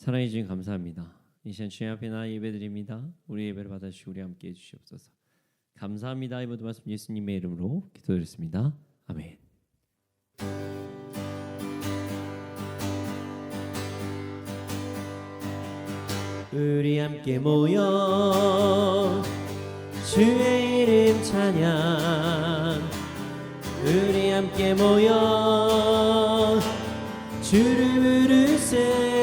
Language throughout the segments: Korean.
사랑해 주신 감사합니다. 이 시간 주님 앞에 나 예배드립니다. 우리 예배를 받아주시고 우리 함께 해주시옵소서. 감사합니다. 이 모든 말씀 예수님의 이름으로 기도드렸습니다. 아멘. 우리 함께 모여 주의 이름 찬양, 우리 함께 모여 주를 부르세.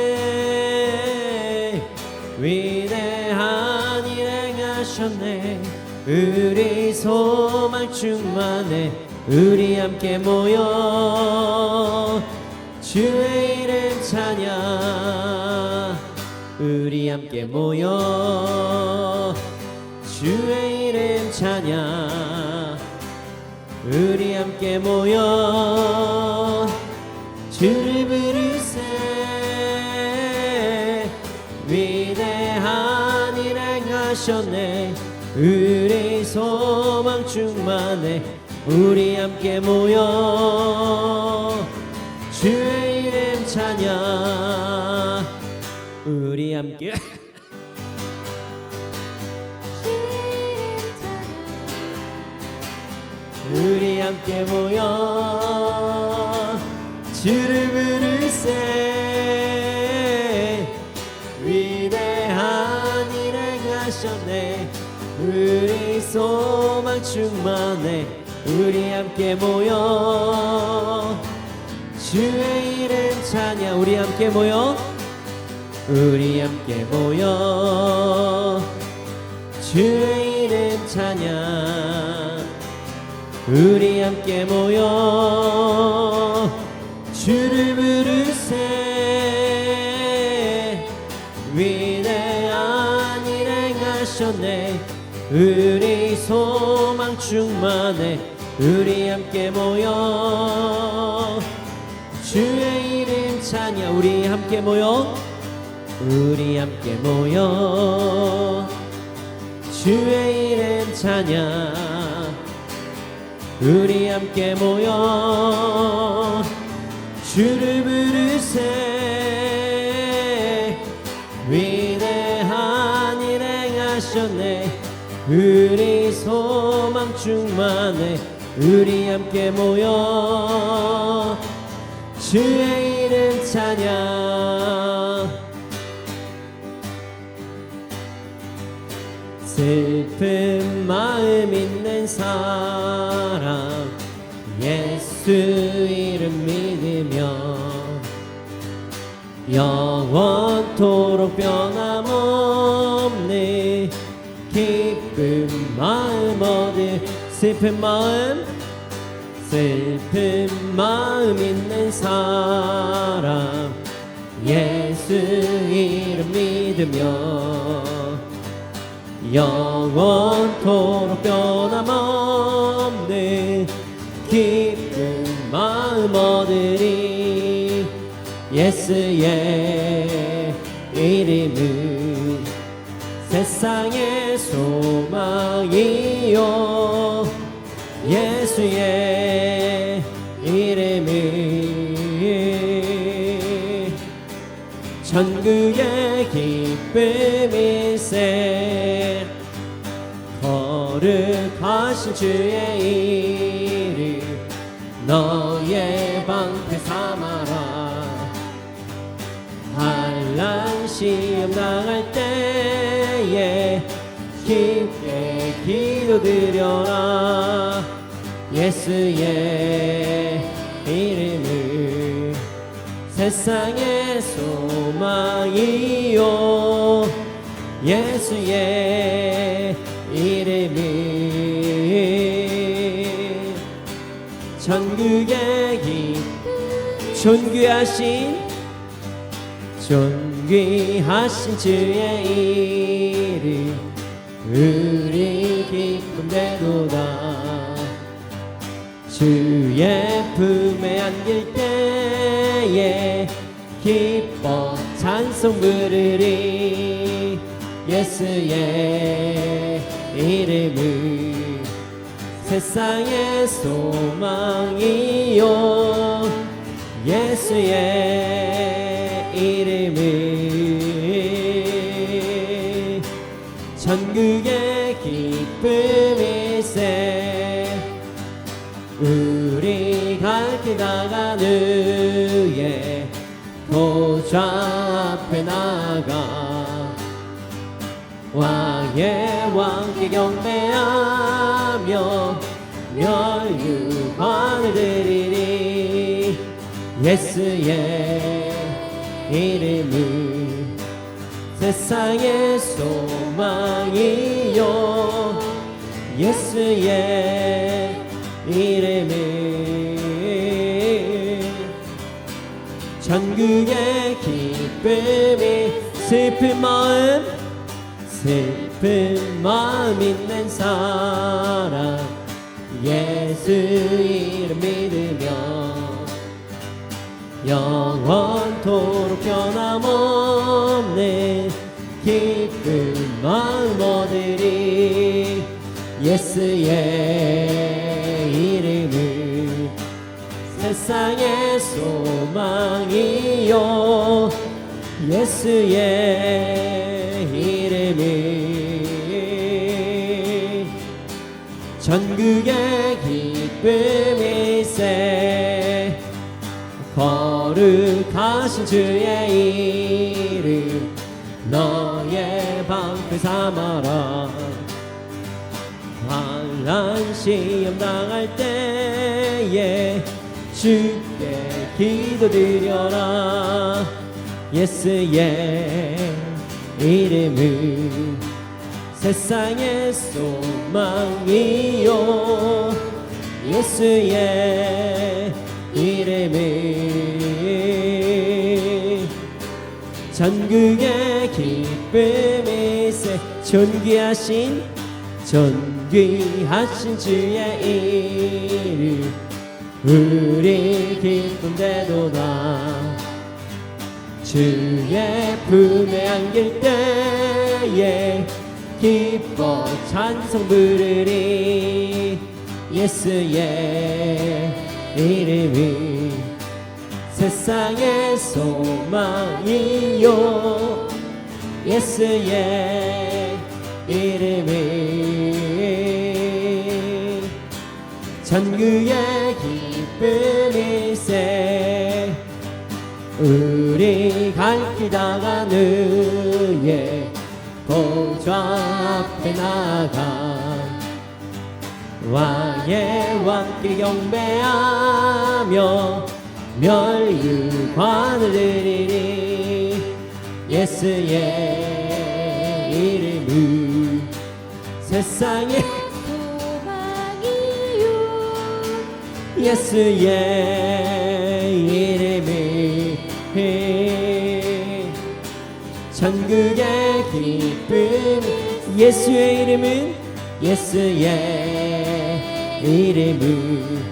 위대한 일 행하셨네. 우리 소망 충만해. 우리 함께 모여 주의 이름 찬양, 우리 함께 모여 주의 이름 찬양, 우리 함께 모여 주를 부르세. 위대한 일 행하셨네. 우리 소망 충만해. 우리 함께 모여 주의 이름 찬양, 우리 함께 우리 함께 모여 주를 부르세. 위대한 일 행하셨네. 우리 소망 충만해. 우리 함께 모여 주의 이름 찬양, 우리 함께 모여 우리 함께 모여 주의 이름 찬양, 우리 함께 모여 주를 부르세. 위대한 일 행하셨네. 우리 소망 충만해. 우리 함께 모여 주의 이름 찬양, 우리 함께 모여 우리 함께 모여 주의 이름 찬양, 우리 함께 모여 주를 부르세. 위대한 일 행하셨네. 우리 소망 충만해. 우리 함께 모여 주의 이름 찬양. 슬픈 마음 있는 사람 예수 이름 믿으며 영원토록 변함없는 기쁜 마음 얻을. 슬픈 마음 있는 사람 예수 이름 믿으며 영원토록 변함없는 기쁜 마음 얻으리. 예수의 이름은 세상의 소망이요. 예수의 이름은 천국의 기쁨일세. 거룩하신 주의 이름 너의 방패 삼아라. 환난 시험 당할 때에 깊게 기도드려라. 예수의 이름은 세상의 소망이요. 예수의 이름은 천국의 존귀하신 주의 이름 우리 기쁨 되도다. 주의 품에 안길 때에 기뻐 찬송 부르리. 예수의 이름은 세상의 소망이요. 예수의 이름은 천국의 기쁨일세. 우리 갈 길 나가는 예 보좌 앞에 나가 왕의 왕께 경배하며 멸류관을 드리리. 예수의 이름은 세상의 소망이요. 예수의 이름은 천국의 기쁨이. 슬픈 마음 있는 사람 예수 이름 믿으며 영원토록 변함없는 기쁜 마음 얻으리. 예수의 이름은 세상의 소망이요. 예수의 이름은 전국의 기쁨일세. 거룩하신 주의 이름 너의 방패 삼아라. 환난 시험 당할 때에 주께 기도드려라. 예수의 이름은 세상의 소망이요. 예수의 이름은 전국의 기쁨일세. 존귀하신 주의 이름 우리 기쁨되도다. 주의 품에 안길 때에 기뻐 찬송 부르리. 예수의 이름은 세상의 소망이요. 예수의 이름은 전국의 기쁨일세. 우리 갈 길 나가는 예 보좌 앞에 나가 왕의 왕께 경배하며 멸류관을 드리리. 예수의 이름은 세상의 소망이요. 예수의 이름은 천국의 기쁨. 예수의 이름은 이름은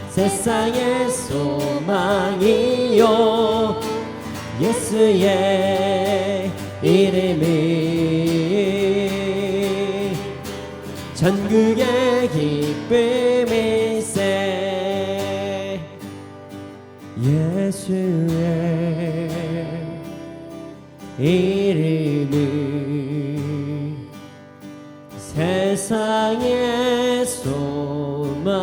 세상의 소망이요. 예수의 이름은 전국의 기쁨일세. 예수의 이름은 세상의 소망이요.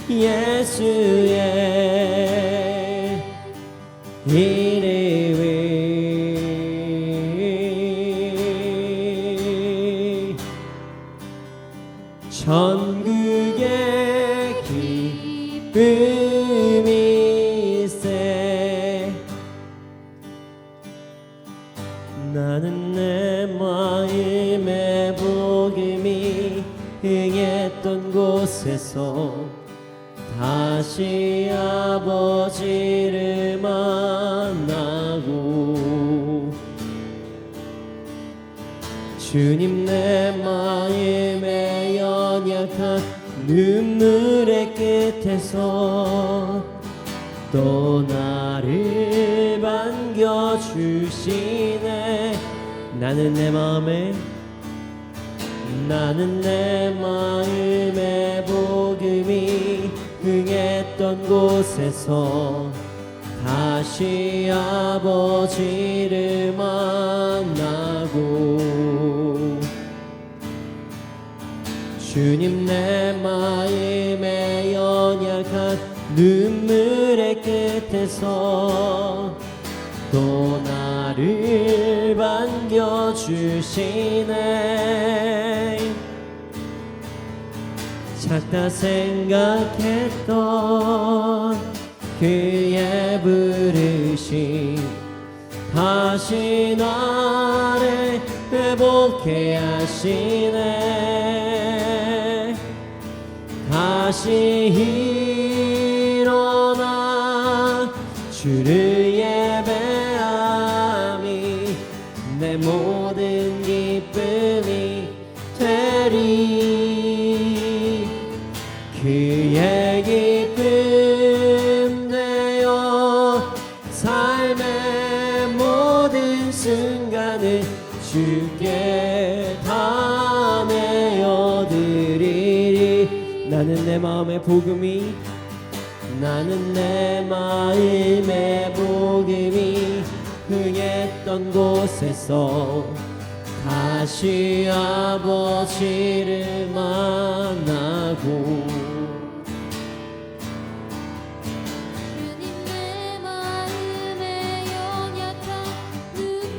예수의 이름은 천국의 기쁨일세. 나는 내 마음의 복음이 흥했던 곳에서 다시 아버지를 만나고 주님 내 마음의 연약한 눈물의 끝에서 또 나를 반겨주시네. 나는 내 마음의 복음이 흥했던 곳에서 다시 아버지를 만나고 주님 내 마음의 연약한 눈물의 끝에서 또 나를 반겨주시네. 작다 생각했던 그의 부르심 다시 나를 회복해 하시네. 다시 일어나 주를 예배함이 내 모든 기쁨이 되리. 그의 기쁨 되어 삶의 모든 순간을 주께 다 내어드리리. 나는 내 마음의 복음이 나는 내 마음의 복음이 흥했던 곳에서 다시 아버지를 만나고 주님 내 마음의 연약한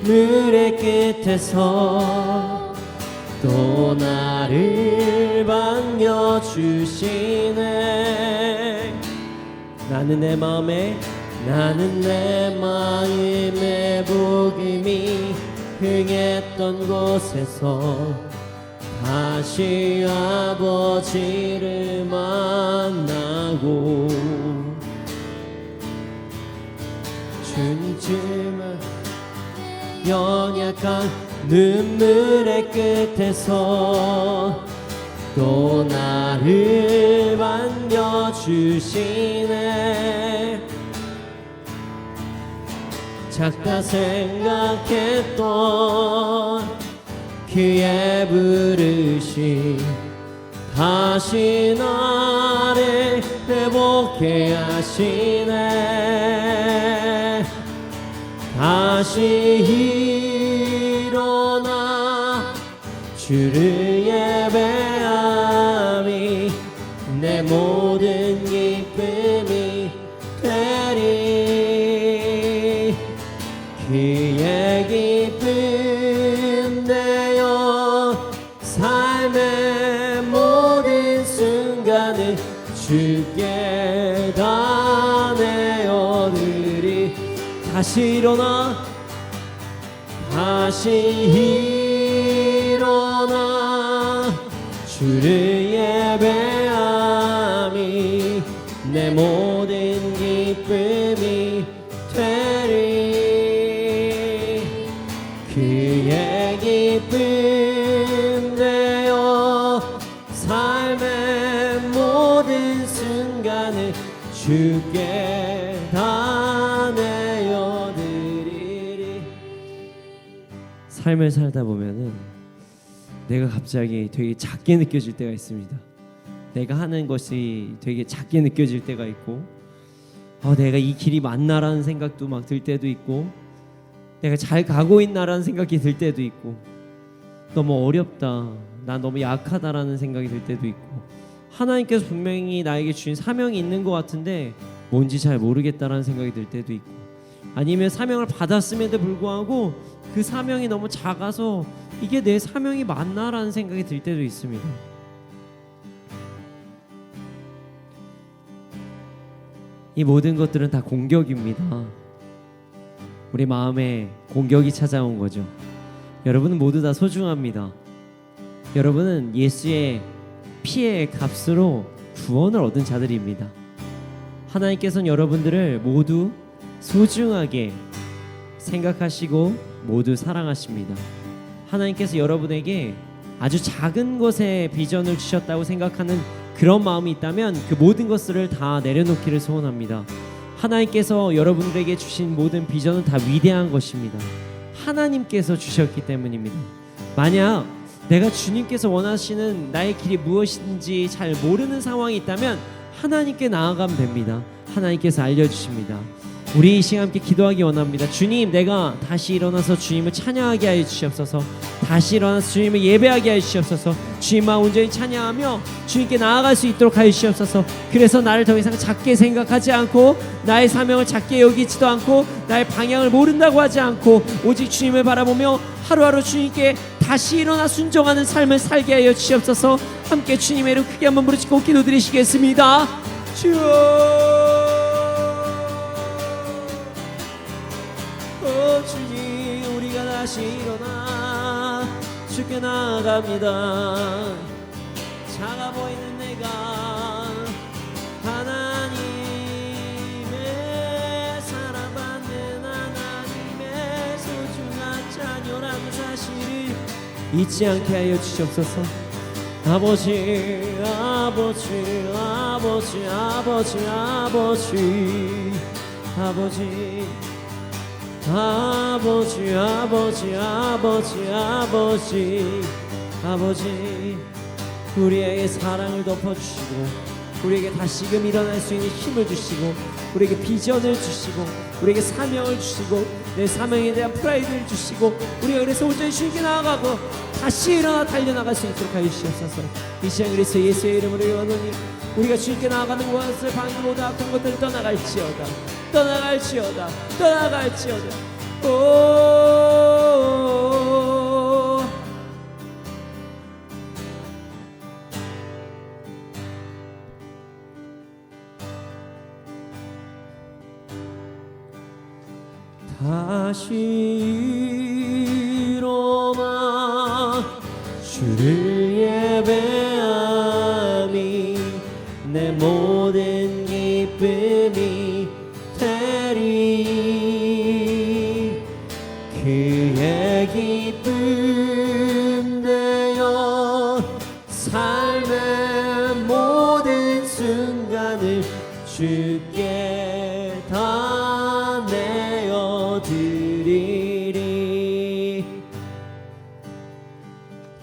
눈물의 끝에서 또 나를 반겨주시네. 나는 내 마음의 복음이 흥했던 곳에서 다시 아버지를 만나고 주님은 연약한 눈물의 끝에서 또 나를 반겨주시네. 작다 생각했던 그의 부르심 다시 나를 회복해 하시네. 다시 일어나 주를 예배함이 내 모든 기쁨이 되리. 그의 기쁨 되어 삶의 모든 순간을 주께 다 내어드리. 다시 일어나 주를 예배함이 내 모든 기쁨이 되리. 그의 기쁨 되어 삶의 모든 순간을 주께 다 내어드리리. 삶을 살다 보면은 내가 갑자기 되게 작게 느껴질 때가 있습니다. 내가 하는 것이 되게 작게 느껴질 때가 있고, 내가 이 길이 맞나라는 생각도 막 들 때도 있고, 내가 잘 가고 있나라는 생각이 들 때도 있고, 너무 어렵다, 난 너무 약하다라는 생각이 들 때도 있고, 하나님께서 분명히 나에게 주신 사명이 있는 것 같은데 뭔지 잘 모르겠다라는 생각이 들 때도 있고, 아니면 사명을 받았음에도 불구하고 그 사명이 너무 작아서 이게 내 사명이 맞나라는 생각이 들 때도 있습니다. 이 모든 것들은 다 공격입니다. 우리 마음에 공격이 찾아온 거죠. 여러분은 모두 다 소중합니다. 여러분은 예수의 피의 값으로 구원을 얻은 자들입니다. 하나님께서는 여러분들을 모두 소중하게 생각하시고 모두 사랑하십니다. 하나님께서 여러분에게 아주 작은 것에 비전을 주셨다고 생각하는 그런 마음이 있다면 그 모든 것들을 다 내려놓기를 소원합니다. 하나님께서 여러분들에게 주신 모든 비전은 다 위대한 것입니다. 하나님께서 주셨기 때문입니다. 만약 내가 주님께서 원하시는 나의 길이 무엇인지 잘 모르는 상황이 있다면 하나님께 나아가면 됩니다. 하나님께서 알려주십니다. 우리 이 시간 함께 기도하기 원합니다. 주님, 내가 다시 일어나서 주님을 찬양하게 하여 주시옵소서. 다시 일어나서 주님을 예배하게 하여 주시옵소서. 주님만 온전히 찬양하며 주님께 나아갈 수 있도록 하여 주시옵소서. 그래서 나를 더 이상 작게 생각하지 않고 나의 사명을 작게 여기지도 않고 나의 방향을 모른다고 하지 않고 오직 주님을 바라보며 하루하루 주님께 다시 일어나 순종하는 삶을 살게 하여 주시옵소서. 함께 주님의 이름 크게 한번 부르짖고 기도드리시겠습니다. 주여, 주님, 우리가 다시 일어나 주께 나아갑니다. 작아 보이는 내가 하나님의 사랑받는 하나님의 소중한 자녀라는 사실을 잊지 않게 하여 주시옵소서. 아버지, 아버지, 아버지, 아버지, 아버지, 아버지, 아버지, 아버지, 아버지, 아버지, 아버지, 우리에게 사랑을 덮어주시고 우리에게 다시금 일어날 수 있는 힘을 주시고 우리에게 비전을 주시고 우리에게 사명을 주시고 내 사명에 대한 프라이드를 주시고 우리가 그래서 온전히 주님께 나아가고 다시 일어나 달려나갈 수 있도록 하여 주시옵소서. 이 시간 그리스도 예수의 이름으로 기도하노니 우리가 주님께 나아가는 것을 방금 모든 악한 것들을 떠나갈지어다, 떠나갈지어다, 떠나갈지어다. 오, 다시 일어나 주를 예배함이 내 모든 기쁨이 되리. 그의 기쁨 되어 삶의 모든 순간을 주께 다 내어드리리.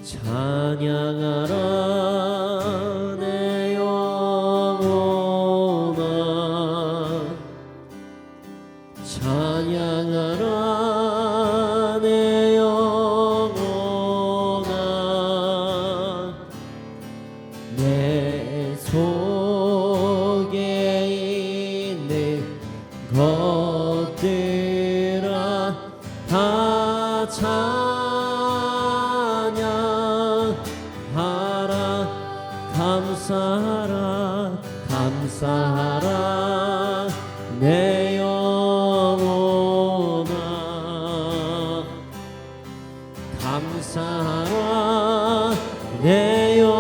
찬양하라 내 영혼아, 찬양하라 내 영혼아. 내 속에 있는 것들아 다 찬양하라. 감사하라, 감사하라 내 영혼아. 감사하라 내 영혼아.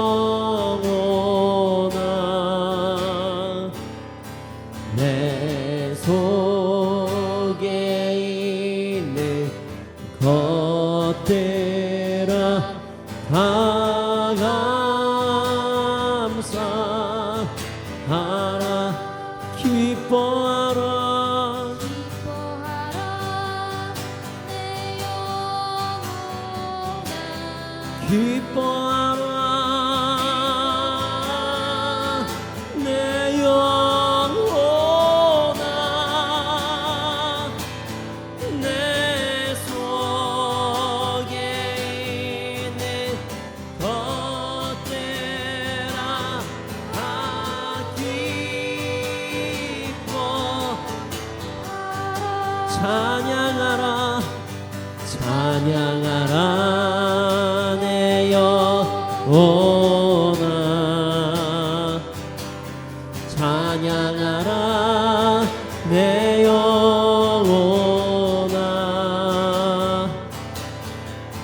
내 속에 있는 것들아 다 감사하라. 기뻐하라, 기뻐하라 내 영혼아. 기뻐하라 내 영혼아. 내 속에 있는 것들아 다 기뻐. 찬양하라, 찬양하라 내 영혼아. 찬양하라 내 영혼아.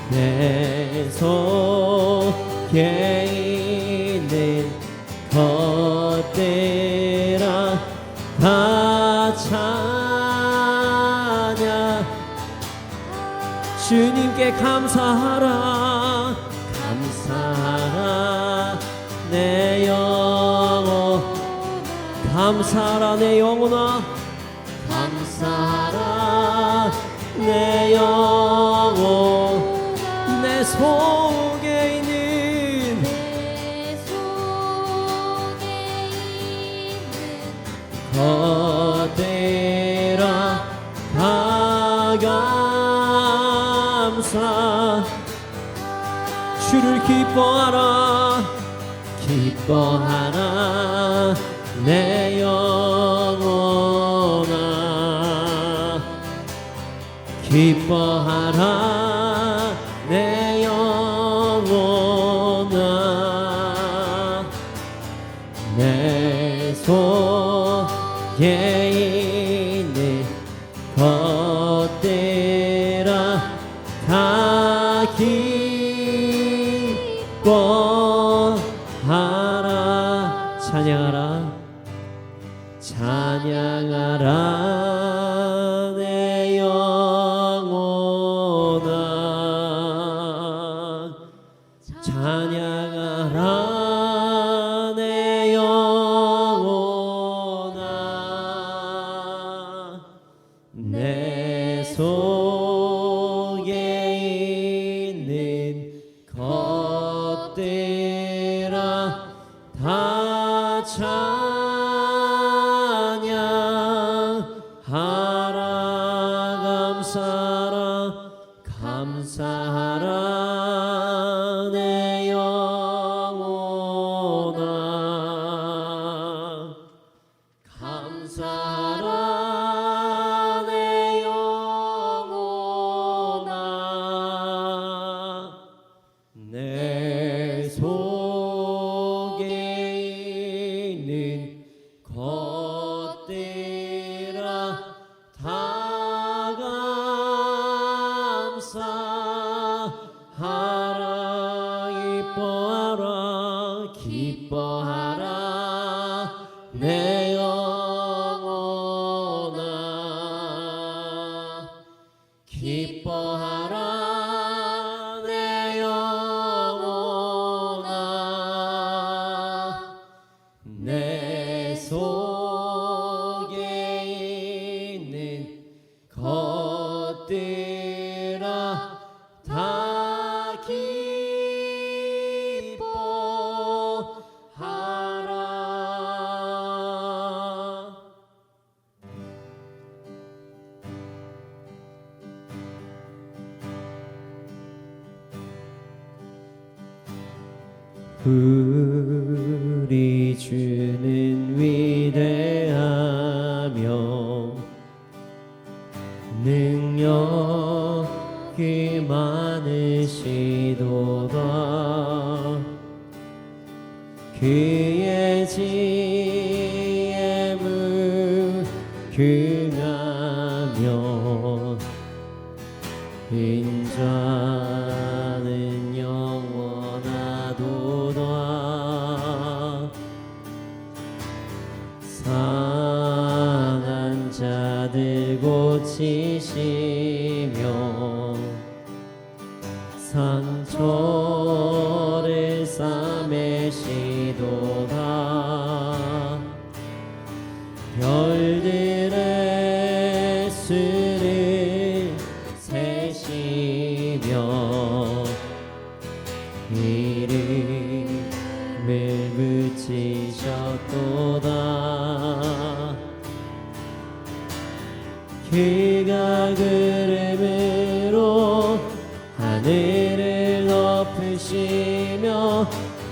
내 속에 있는 것들아 다 찬양. 주님께 감사하라, 감사하라 내 영혼. 감사하라 내 영혼아. 감사하라 내 영혼. 내 속에 있는 내 속에 있는 것들아 주를 기뻐하라 기뻐하라 내 영혼아 기뻐하라 내 영혼아 내 속에 있는 것들아 다 기뻐하라 찬양하라 찬양하라 내 영혼아 찬양하라 내 영혼아 내 속에 있는 것들아 다 찬양하라 감사하라 내 영혼아 감사하라 내 영혼아 내 속에 있는 것들아 다 감사하라 기뻐하라 내 영혼아 기뻐하라 내 영혼아 내 속에 있는 것들아 다 기뻐하라 우리 주는 위대하며 능력이 많으시도다 그의 지혜 무궁하며 인자는 영원하도다 상한 자들 고치시며 상처를 싸매시도다 별들의 수를 세시며 이름을 붙이셨도다 그가 구름으로 하늘을 덮으시며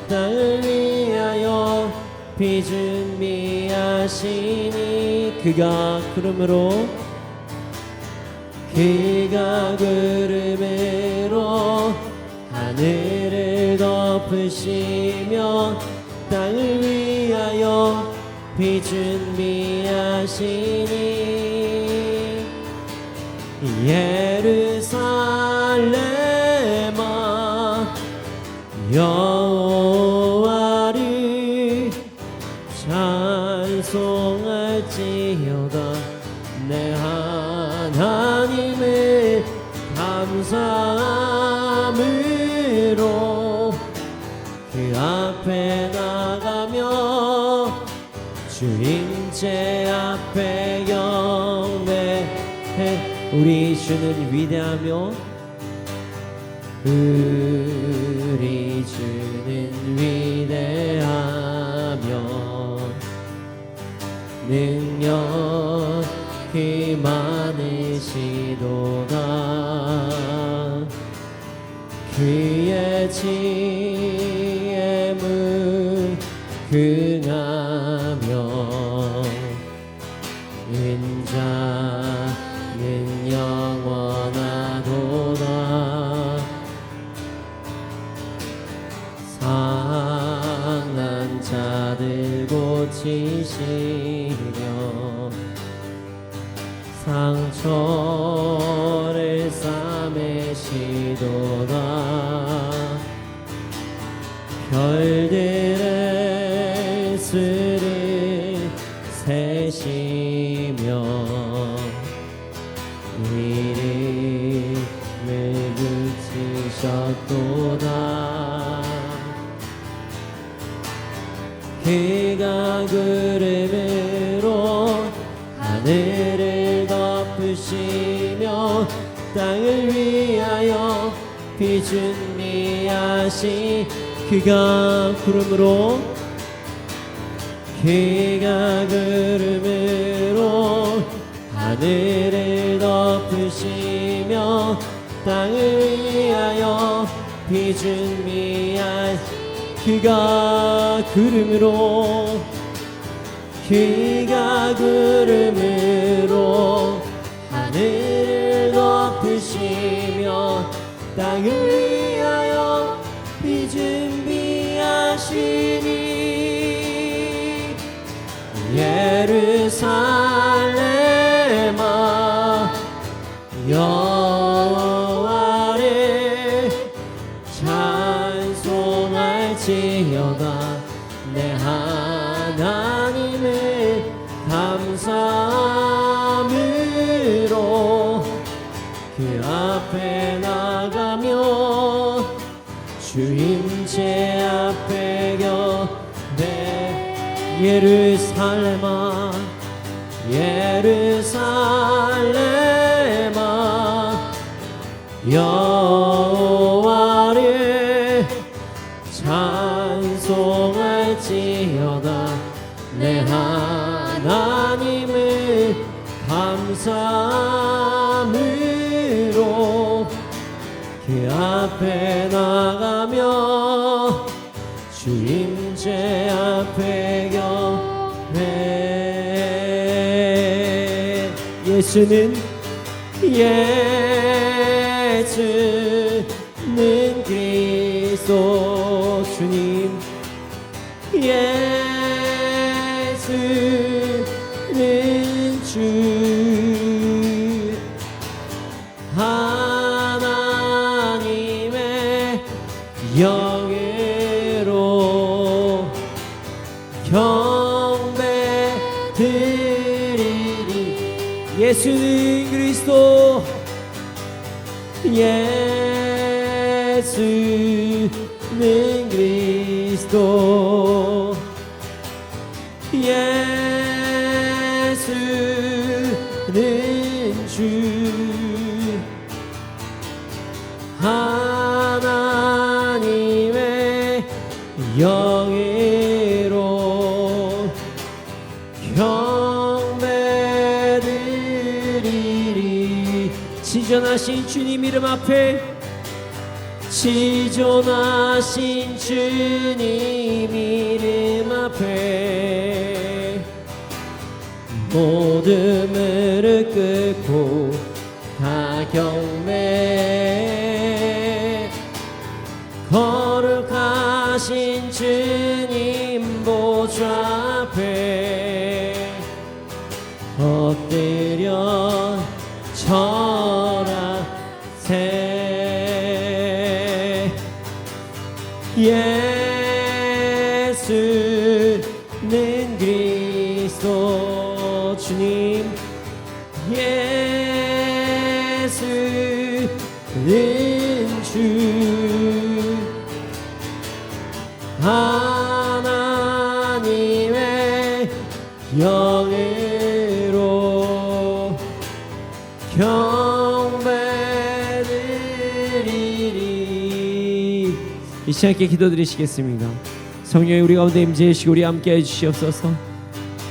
땅을 위하여 비 준비하시니 그가 구름으로 하늘을 덮으시며 땅을 위하여 비 준비하시니 예루살렘아 여호와를 찬송할지어다 내 하나님을 감사함으로 그 앞에 나가며 주인제 앞에 경배해 우리 주는 위대하며 우리 주는 위대하며 능력이 많으시도다 그의 지혜문 긍하며 인자는 영원하도다. 상한 자들 고치시며 상처를 싸매시도다. 별들의 수를 세시며 이름을 붙이셨도다. 그가 구름으로 하늘을 덮으시며 땅을 위하여 비 준비하시. 그가 구름으로 하늘을 덮으시며 땅을 위하여 비 준비하시. 그가 구름으로 하늘을 덮으시며 땅을 위하여 비 준비하시니. 예루살렘아 여호와를 찬송할지어다. 내 하나님을 감사함으로 그 앞에 나가며 주임제 앞에 내 예루살렘아 여호와를 찬송할지어다. 내 하나님을 감사함으로 그 앞에 나가며 주임제 앞에 경배. 예수는 그리스도 주님. 예수는 주 하나님의 영으로 경배드리리. 예수는 그리스도 예수는 그리스도 예수는 주 하나님의 영으로 경배드리리. 지존하신 주님 이름 앞에 지존하신 주님 이름 앞에 모든 무릎 꿇고 다 경배. 거룩하신 주님 보좌 앞에 엎드려 절하세. 예수는 그리스도 주님. 예수는 주 하나님의 영으로 경배드리리. 이 시간 함께 기도드리시겠습니다. 성령이 우리 가운데 임재해 주시고 우리 함께 해주시옵소서.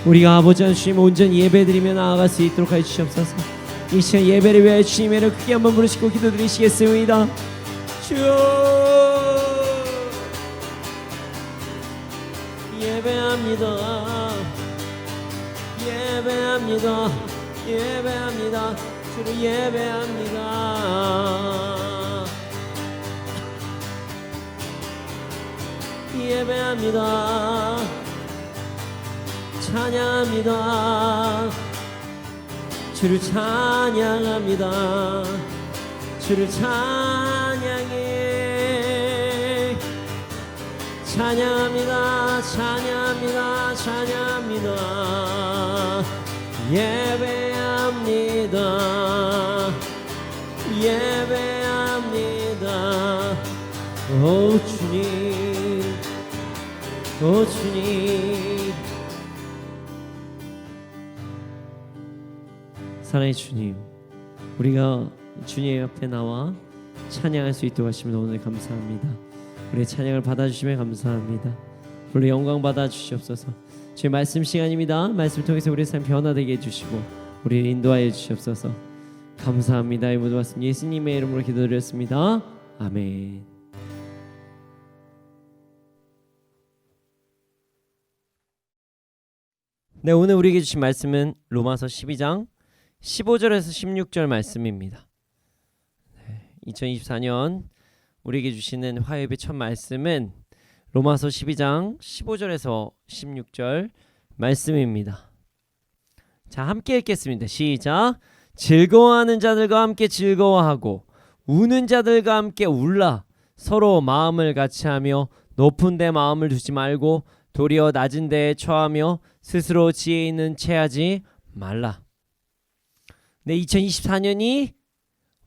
우리가 아버지 하나님 주님 온전히 예배드리며 나아갈 수 있도록 해주시옵소서. 이 시간 예배를 위하여 주님의 이름을 크게 한번 부르시고 기도드리시겠습니다. 주 예배합니다. 예배합니다. 예배합니다. 주를 예배합니다. 예배합니다. 찬양합니다. 주를 찬양합니다. 주를 찬양해. 찬양합니다. 찬양합니다. 찬양합니다. 예배합니다. 예배합니다. 오 주님, 오 주님. 사랑의 주님, 우리가 주님 앞에 나와 찬양할 수 있도록 하시면 오늘 감사합니다. 우리의 찬양을 받아주시면 감사합니다. 우리 영광 받아주시옵소서. 주의 말씀 시간입니다. 말씀을 통해서 우리의 삶 변화되게 해주시고 우리를 인도하여 주시옵소서. 감사합니다. 이 모든 말씀 예수님의 이름으로 기도드렸습니다. 아멘. 네, 오늘 우리에게 주신 말씀은 로마서 12장 15절에서 16절 말씀입니다. 2024년 우리에게 주시는 화요일의 첫 말씀은 로마서 12장 15절에서 16절 말씀입니다. 자, 함께 읽겠습니다. 시작. 즐거워하는 자들과 함께 즐거워하고 우는 자들과 함께 울라. 서로 마음을 같이하며 높은 데 마음을 두지 말고 도리어 낮은 데에 처하며 스스로 지혜 있는 체하지 말라. 네, 2024년이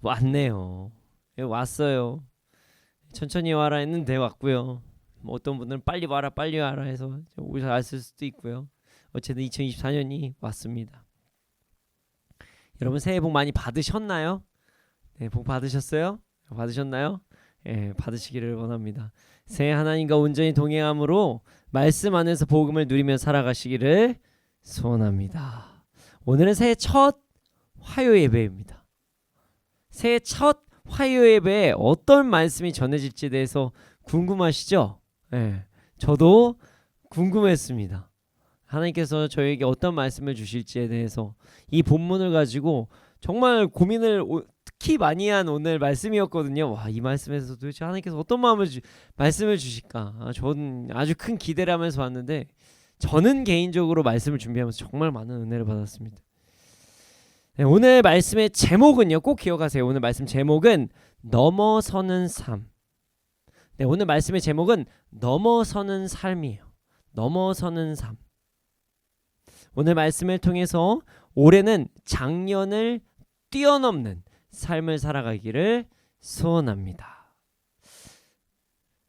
왔네요. 왔어요. 천천히 와라 했는데 왔고요. 어떤 분들은 빨리 와라 빨리 와라 해서 오셔서 왔을 수도 있고요. 어쨌든 2024년이 왔습니다. 여러분 새해 복 많이 받으셨나요? 네, 복 받으셨어요? 받으셨나요? 네, 받으시기를 원합니다. 새해 하나님과 온전히 동행함으로 말씀 안에서 복음을 누리며 살아가시기를 소원합니다. 오늘은 새해 첫 화요 예배입니다. 새해 첫 화요 예배에 어떤 말씀이 전해질지에 대해서 궁금하시죠? 네, 저도 궁금했습니다. 하나님께서 저에게 어떤 말씀을 주실지에 대해서 이 본문을 가지고 정말 고민을 특히 많이 한 오늘 말씀이었거든요. 와, 이 말씀에서 도대체 하나님께서 어떤 말씀을 주실까? 저는 아주 큰 기대를 하면서 왔는데 저는 개인적으로 말씀을 준비하면서 정말 많은 은혜를 받았습니다. 네, 오늘 말씀의 제목은요, 꼭 기억하세요. 오늘 말씀 제목은 넘어서는 삶. 네, 오늘 말씀의 제목은 넘어서는 삶이에요. 넘어서는 삶. 오늘 말씀을 통해서 올해는 작년을 뛰어넘는 삶을 살아가기를 소원합니다.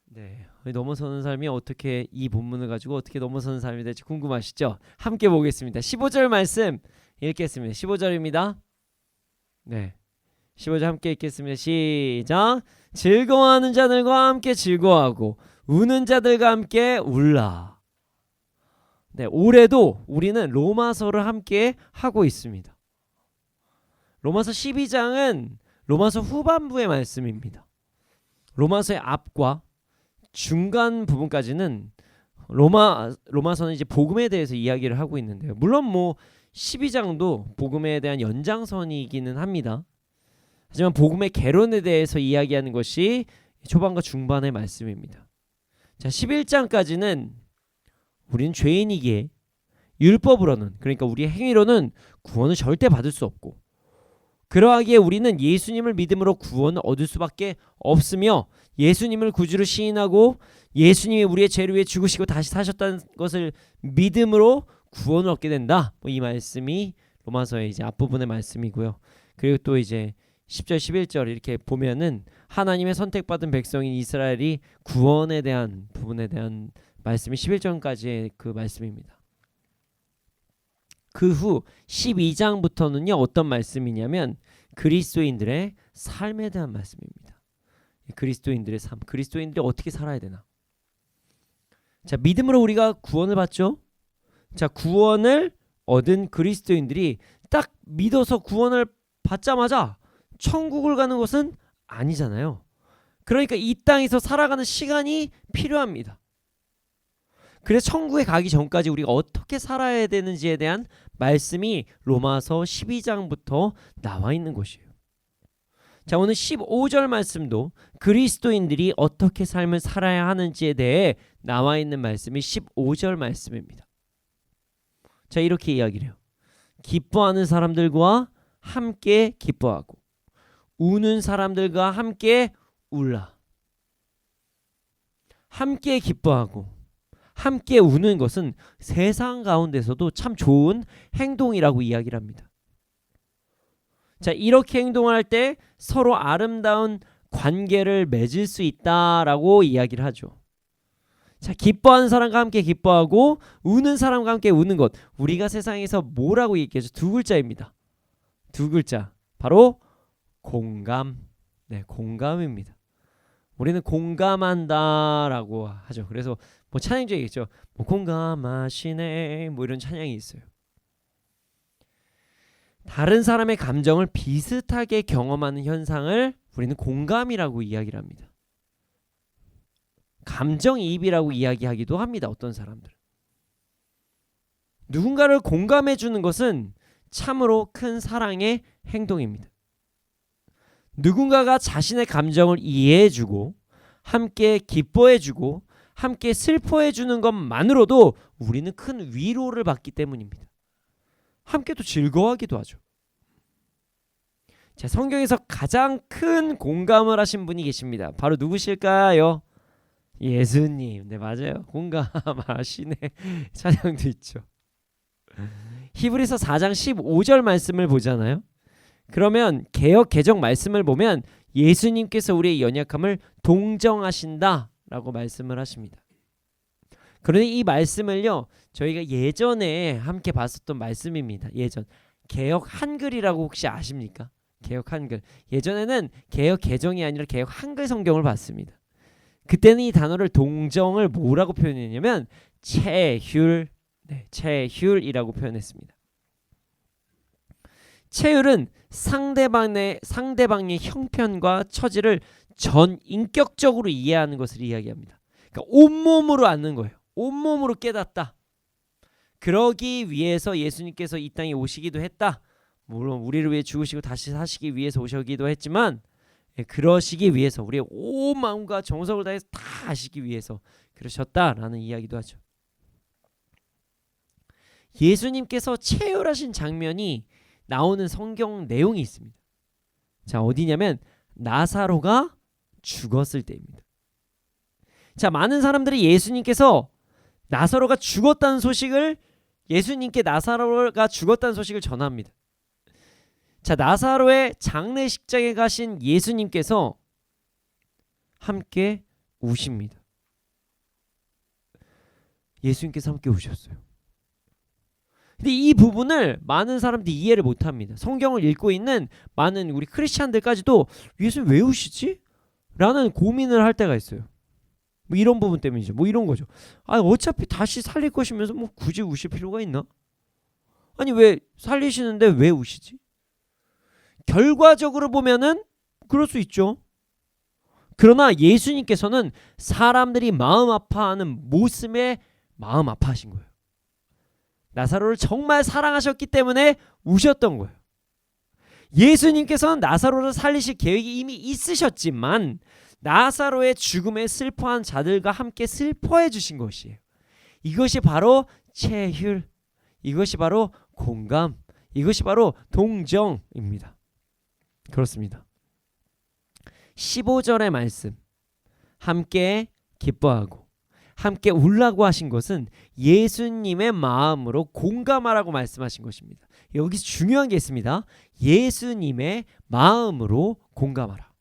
네, 넘어서는 삶이 어떻게 이 본문을 가지고 어떻게 넘어서는 삶이 될지 궁금하시죠? 함께 보겠습니다. 15절 말씀 읽겠습니다. 15절입니다. 네, 15절 함께 읽겠습니다. 시작. 즐거워하는 자들과 함께 즐거워하고 우는 자들과 함께 울라. 네, 올해도 우리는 로마서를 함께 하고 있습니다. 로마서 12장은 로마서 후반부의 말씀입니다. 로마서의 앞과 중간 부분까지는 로마서는 이제 복음에 대해서 이야기를 하고 있는데요. 물론 12장도 복음에 대한 연장선이기는 합니다. 하지만 복음의 개론에 대해서 이야기하는 것이 초반과 중반의 말씀입니다. 자, 11장까지는 우리는 죄인이기에 율법으로는, 그러니까 우리의 행위로는 구원을 절대 받을 수 없고, 그러하기에 우리는 예수님을 믿음으로 구원을 얻을 수밖에 없으며, 예수님을 구주로 시인하고 예수님이 우리의 죄를 위해 죽으시고 다시 사셨다는 것을 믿음으로 구원을 얻게 된다. 이 말씀이 로마서의 이제 앞부분의 말씀이고요. 그리고 또 이제 10절 11절 이렇게 보면은 하나님의 선택받은 백성인 이스라엘이 구원에 대한 부분에 대한 말씀이 11절까지의 그 말씀입니다. 그 후 12장부터는요 어떤 말씀이냐면 그리스도인들의 삶에 대한 말씀입니다. 그리스도인들의 삶, 그리스도인들이 어떻게 살아야 되나. 자, 믿음으로 우리가 구원을 받죠. 자, 구원을 얻은 그리스도인들이 딱 믿어서 구원을 받자마자 천국을 가는 것은 아니잖아요. 그러니까 이 땅에서 살아가는 시간이 필요합니다. 그래서 천국에 가기 전까지 우리가 어떻게 살아야 되는지에 대한 말씀이 로마서 12장부터 나와 있는 것이에요. 자, 오늘 15절 말씀도 그리스도인들이 어떻게 삶을 살아야 하는지에 대해 나와 있는 말씀이 15절 말씀입니다. 자, 이렇게 이야기를 해요. 기뻐하는 사람들과 함께 기뻐하고 우는 사람들과 함께 울라. 함께 기뻐하고 함께 우는 것은 세상 가운데서도 참 좋은 행동이라고 이야기를 합니다. 자, 이렇게 행동할 때 서로 아름다운 관계를 맺을 수 있다라고 이야기를 하죠. 자, 기뻐하는 사람과 함께 기뻐하고 우는 사람과 함께 우는 것. 우리가 세상에서 뭐라고 얘기하죠? 두 글자입니다. 두 글자. 바로 공감. 네, 공감입니다. 우리는 공감한다라고 하죠. 그래서 뭐 찬양 중에 있죠. 뭐 공감하시네 뭐 이런 찬양이 있어요. 다른 사람의 감정을 비슷하게 경험하는 현상을 우리는 공감이라고 이야기를 합니다. 감정이입이라고 이야기하기도 합니다. 어떤 사람들은. 누군가를 공감해 주는 것은 참으로 큰 사랑의 행동입니다. 누군가가 자신의 감정을 이해해 주고 함께 기뻐해 주고 함께 슬퍼해 주는 것만으로도 우리는 큰 위로를 받기 때문입니다. 함께 또 즐거워하기도 하죠. 자, 성경에서 가장 큰 공감을 하신 분이 계십니다. 바로 누구실까요? 예수님. 네, 맞아요. 공감하시네. 찬양도 있죠. 히브리서 4장 15절 말씀을 보잖아요. 그러면 개역 개정 말씀을 보면 예수님께서 우리의 연약함을 동정하신다라고 말씀을 하십니다. 그런데 이 말씀을요, 저희가 예전에 함께 봤었던 말씀입니다. 예전 개역 한글이라고 혹시 아십니까? 개역 한글. 예전에는 개역 개정이 아니라 개역 한글 성경을 봤습니다. 그때는 이 단어를 동정을 뭐라고 표현했냐면 체휼, 네, 체휼이라고 표현했습니다. 체휼은 상대방의 형편과 처지를 전인격적으로 이해하는 것을 이야기합니다. 그러니까 온몸으로 아는 거예요. 온몸으로 깨닫다. 그러기 위해서 예수님께서 이 땅에 오시기도 했다. 물론 우리를 위해 죽으시고 다시 사시기 위해서 오시기도 했지만 그러시기 위해서 우리의 온 마음과 정성을 다해서 다 하시기 위해서 그러셨다라는 이야기도 하죠. 예수님께서 체휼하신 장면이 나오는 성경 내용이 있습니다. 자, 어디냐면 나사로가 죽었을 때입니다. 자, 많은 사람들이 예수님께서 나사로가 죽었다는 소식을 예수님께 나사로가 죽었다는 소식을 전합니다. 자, 나사로의 장례식장에 가신 예수님께서 함께 우십니다. 예수님께서 함께 우셨어요. 근데 이 부분을 많은 사람들이 이해를 못합니다. 성경을 읽고 있는 많은 우리 크리스찬들까지도 예수님 왜 우시지? 라는 고민을 할 때가 있어요. 뭐 이런 부분 때문이죠. 뭐 이런 거죠. 아, 어차피 다시 살릴 것이면서 뭐 굳이 우실 필요가 있나? 아니, 왜 살리시는데 왜 우시지? 결과적으로 보면은 그럴 수 있죠. 그러나 예수님께서는 사람들이 마음 아파하는 모습에 마음 아파하신 거예요. 나사로를 정말 사랑하셨기 때문에 우셨던 거예요. 예수님께서는 나사로를 살리실 계획이 이미 있으셨지만 나사로의 죽음에 슬퍼한 자들과 함께 슬퍼해 주신 것이에요. 이것이 바로 체휼, 이것이 바로 공감, 이것이 바로 동정입니다. 그렇습니다. 15절의 말씀, 함께 기뻐하고 함께 울라고 하신 것은 예수님의 마음으로 공감하라고 말씀하신 것입니다. 여기서 중요한 게 있습니다. 예수님의 마음으로 공감하라.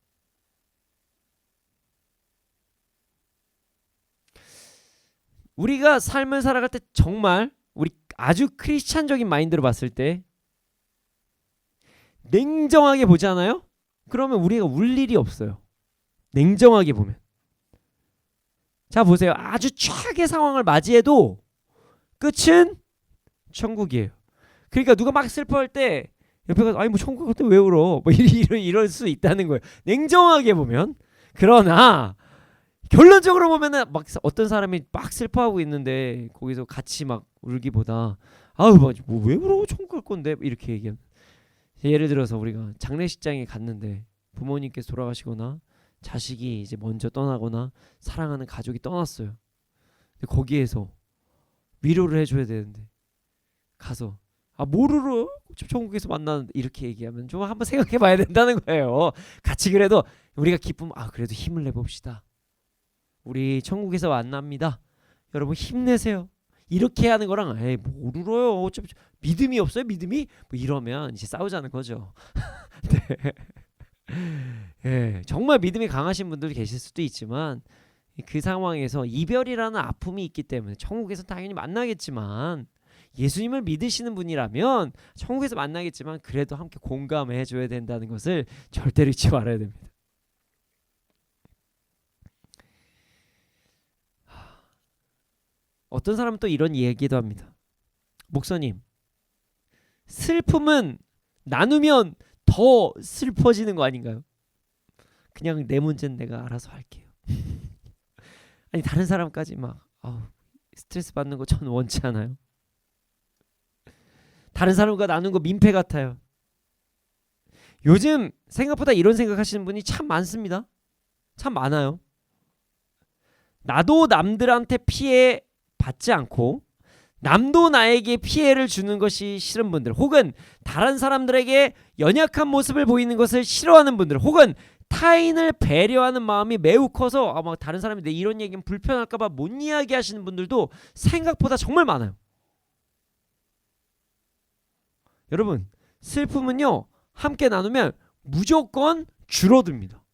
우리가 삶을 살아갈 때 정말 우리 아주 크리스찬적인 마인드로 봤을 때 냉정하게 보잖아요. 그러면 우리가 울 일이 없어요. 냉정하게 보면. 자, 보세요. 아주 최악의 상황을 맞이해도 끝은 천국이에요. 그러니까 누가 막 슬퍼할 때 옆에 가서 아니 뭐 천국 갈 때 왜 울어? 뭐 이럴 수 있다는 거예요. 냉정하게 보면. 그러나 결론적으로 보면은 막 어떤 사람이 막 슬퍼하고 있는데 거기서 같이 막 울기보다 아우 뭐왜 울어 천국 갈 건데 이렇게 얘기하면, 예를 들어서 우리가 장례식장에 갔는데 부모님께서 돌아가시거나 자식이 이제 먼저 떠나거나 사랑하는 가족이 떠났어요. 근데 거기에서 위로를 해줘야 되는데 가서 뭘 울어? 천국에서 만나는데 이렇게 얘기하면 좀 한번 생각해봐야 된다는 거예요. 같이 그래도 우리가 기쁨 그래도 힘을 내봅시다. 우리 천국에서 만납니다. 여러분 힘내세요. 이렇게 하는 거랑 뭘 울어요? 어차피 믿음이 없어요? 믿음이? 뭐 이러면 이제 싸우자는 거죠. 네. 예, 정말 믿음이 강하신 분들 계실 수도 있지만 그 상황에서 이별이라는 아픔이 있기 때문에 천국에서 당연히 만나겠지만, 예수님을 믿으시는 분이라면 천국에서 만나겠지만 그래도 함께 공감해 줘야 된다는 것을 절대로 잊지 말아야 됩니다. 어떤 사람은 또 이런 얘기도 합니다. 목사님, 슬픔은 나누면 더 슬퍼지는 거 아닌가요? 그냥 내 문제는 내가 알아서 할게요. 아니 다른 사람까지 막 스트레스 받는 거 저는 원치 않아요. 다른 사람과 나눈 거 민폐 같아요. 요즘 생각보다 이런 생각하시는 분이 참 많습니다. 참 많아요. 나도 남들한테 피해 받지 않고 남도 나에게 피해를 주는 것이 싫은 분들, 혹은 다른 사람들에게 연약한 모습을 보이는 것을 싫어하는 분들, 혹은 타인을 배려하는 마음이 매우 커서 막 다른 사람이 내 이런 얘기는 불편할까봐 못 이야기하시는 분들도 생각보다 정말 많아요. 여러분, 슬픔은요 함께 나누면 무조건 줄어듭니다.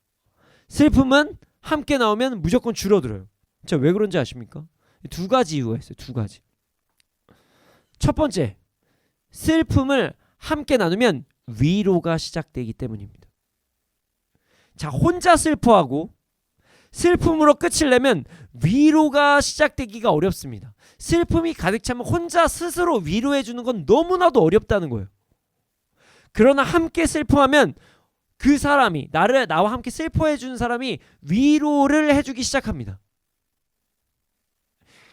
슬픔은 함께 나오면 무조건 줄어들어요. 자, 왜 그런지 아십니까? 두 가지 이유가 있어요. 두 가지. 첫 번째, 슬픔을 함께 나누면 위로가 시작되기 때문입니다. 자, 혼자 슬퍼하고 슬픔으로 끝을 내면 위로가 시작되기가 어렵습니다. 슬픔이 가득 차면 혼자 스스로 위로해 주는 건 너무나도 어렵다는 거예요. 그러나 함께 슬퍼하면 그 사람이 나와 함께 슬퍼해 주는 사람이 위로를 해주기 시작합니다.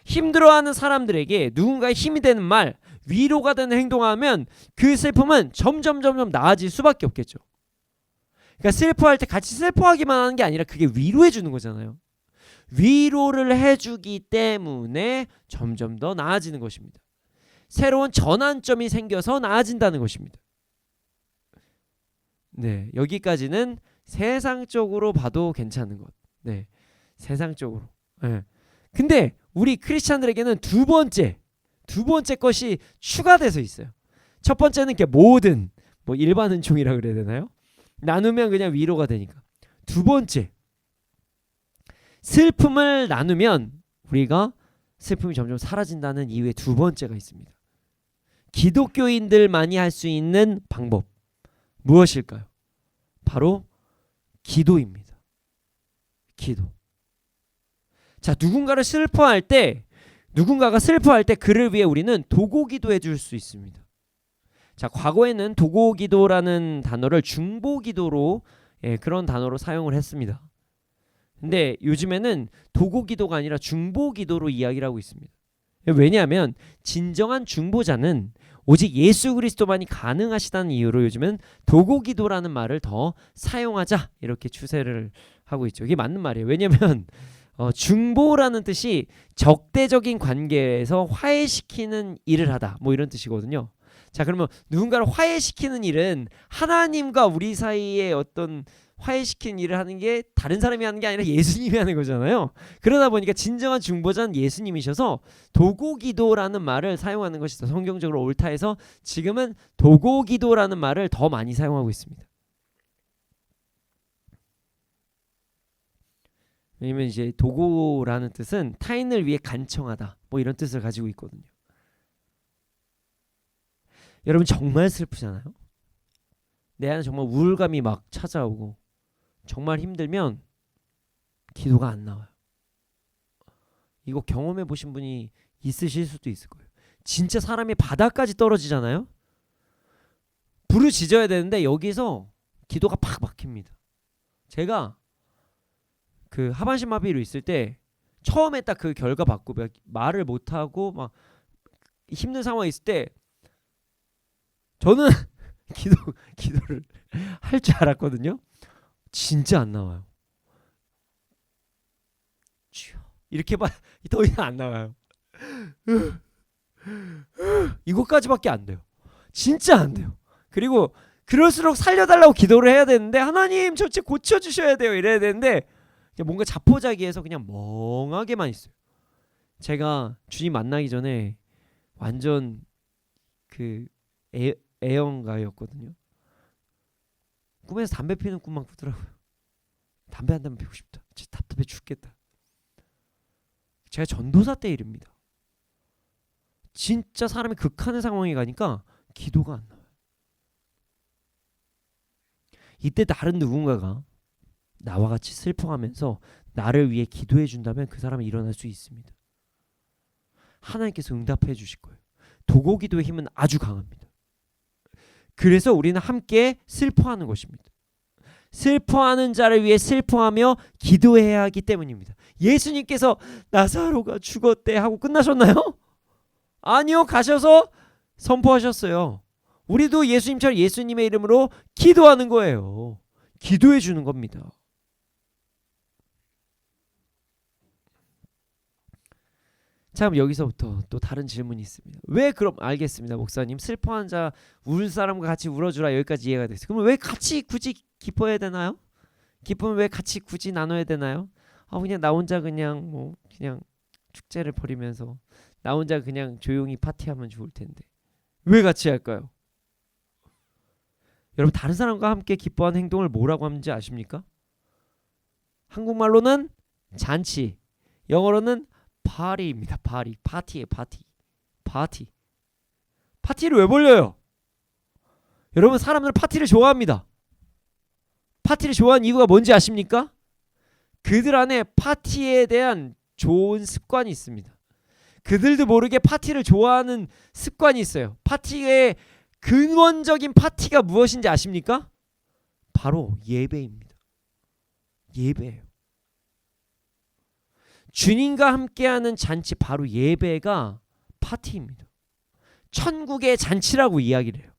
힘들어하는 사람들에게 누군가의 힘이 되는 말, 위로가 되는 행동하면 그 슬픔은 점점 나아질 수밖에 없겠죠. 그러니까 슬퍼할 때 같이 슬퍼하기만 하는 게 아니라 그게 위로해 주는 거잖아요. 위로를 해주기 때문에 점점 더 나아지는 것입니다. 새로운 전환점이 생겨서 나아진다는 것입니다. 네, 여기까지는 세상적으로 봐도 괜찮은 것. 네, 세상적으로. 네. 근데 우리 크리스찬들에게는 두 번째 것이 추가돼서 있어요. 첫 번째는 이렇게 모든 일반 은총이라 그래야 되나요? 나누면 그냥 위로가 되니까. 두 번째, 슬픔을 나누면 우리가 슬픔이 점점 사라진다는 이유의 두 번째가 있습니다. 기독교인들만이 할 수 있는 방법, 무엇일까요? 바로 기도입니다. 기도. 자, 누군가가 슬퍼할 때 그를 위해 우리는 도고기도 해줄 수 있습니다. 자, 과거에는 도고기도라는 단어를 중보기도로 그런 단어로 사용을 했습니다. 근데 요즘에는 도고기도가 아니라 중보기도로 이야기를 하고 있습니다. 왜냐하면 진정한 중보자는 오직 예수 그리스도만이 가능하시다는 이유로 요즘은 도고기도라는 말을 더 사용하자 이렇게 추세를 하고 있죠. 이게 맞는 말이에요. 왜냐하면 중보라는 뜻이 적대적인 관계에서 화해시키는 일을 하다, 이런 뜻이거든요. 자, 그러면 누군가를 화해시키는 일은 하나님과 우리 사이에 어떤 화해시키는 일을 하는 게 다른 사람이 하는 게 아니라 예수님이 하는 거잖아요. 그러다 보니까 진정한 중보자는 예수님이셔서 도고기도라는 말을 사용하는 것이 더 성경적으로 옳다 해서 지금은 도고기도라는 말을 더 많이 사용하고 있습니다. 왜냐면 이제 도고라는 뜻은 타인을 위해 간청하다, 이런 뜻을 가지고 있거든요. 여러분 정말 슬프잖아요. 내 안에 정말 우울감이 막 찾아오고 정말 힘들면 기도가 안 나와요. 이거 경험해 보신 분이 있으실 수도 있을 거예요. 진짜 사람이 바닥까지 떨어지잖아요. 부르짖어야 되는데 여기서 기도가 팍 막힙니다. 제가 그 하반신 마비로 있을 때 처음에 딱 그 결과 받고 말을 못 하고 막 힘든 상황에 있을 때 저는 기도를 할 줄 알았거든요. 진짜 안 나와요. 이렇게 더 이상 안 나와요. 이것까지밖에 안 돼요. 진짜 안 돼요. 그리고 그럴수록 살려달라고 기도를 해야 되는데 하나님 저 진짜 고쳐주셔야 돼요 이래야 되는데 뭔가 자포자기해서 그냥 멍하게만 있어요. 제가 주님 만나기 전에 완전 그 애영가였거든요. 꿈에서 담배 피는 꿈만 꾸더라고요. 담배 한 담배 피우고 싶다. 진짜 답답해 죽겠다. 제가 전도사 때 일입니다. 진짜 사람이 극한의 상황에 가니까 기도가 안 나와요. 이때 다른 누군가가 나와 같이 슬퍼하면서 나를 위해 기도해 준다면 그 사람은 일어날 수 있습니다. 하나님께서 응답해 주실 거예요. 도고 기도의 힘은 아주 강합니다. 그래서 우리는 함께 슬퍼하는 것입니다. 슬퍼하는 자를 위해 슬퍼하며 기도해야 하기 때문입니다. 예수님께서 나사로가 죽었대 하고 끝나셨나요? 아니요. 가셔서 선포하셨어요. 우리도 예수님처럼 예수님의 이름으로 기도하는 거예요. 기도해 주는 겁니다. 자, 그럼 여기서부터 또 다른 질문이 있습니다. 왜 그럼 알겠습니다. 목사님 슬퍼한 자 울 사람과 같이 울어주라 여기까지 이해가 됐어요. 그럼 왜 같이 굳이 기뻐해야 되나요? 기쁨을 왜 같이 굳이 나눠야 되나요? 그냥 나 혼자 그냥 그냥 축제를 벌이면서 나 혼자 그냥 조용히 파티하면 좋을 텐데 왜 같이 할까요? 여러분 다른 사람과 함께 기뻐하는 행동을 뭐라고 하는지 아십니까? 한국말로는 잔치, 영어로는 파티입니다. 파티예요. 파티를 왜 벌려요? 여러분 사람들은 파티를 좋아합니다. 파티를 좋아하는 이유가 뭔지 아십니까? 그들 안에 파티에 대한 좋은 습관이 있습니다. 그들도 모르게 파티를 좋아하는 습관이 있어요. 파티의 근원적인 파티가 무엇인지 아십니까? 바로 예배입니다. 예배예요. 주님과 함께하는 잔치 바로 예배가 파티입니다. 천국의 잔치라고 이야기를 해요.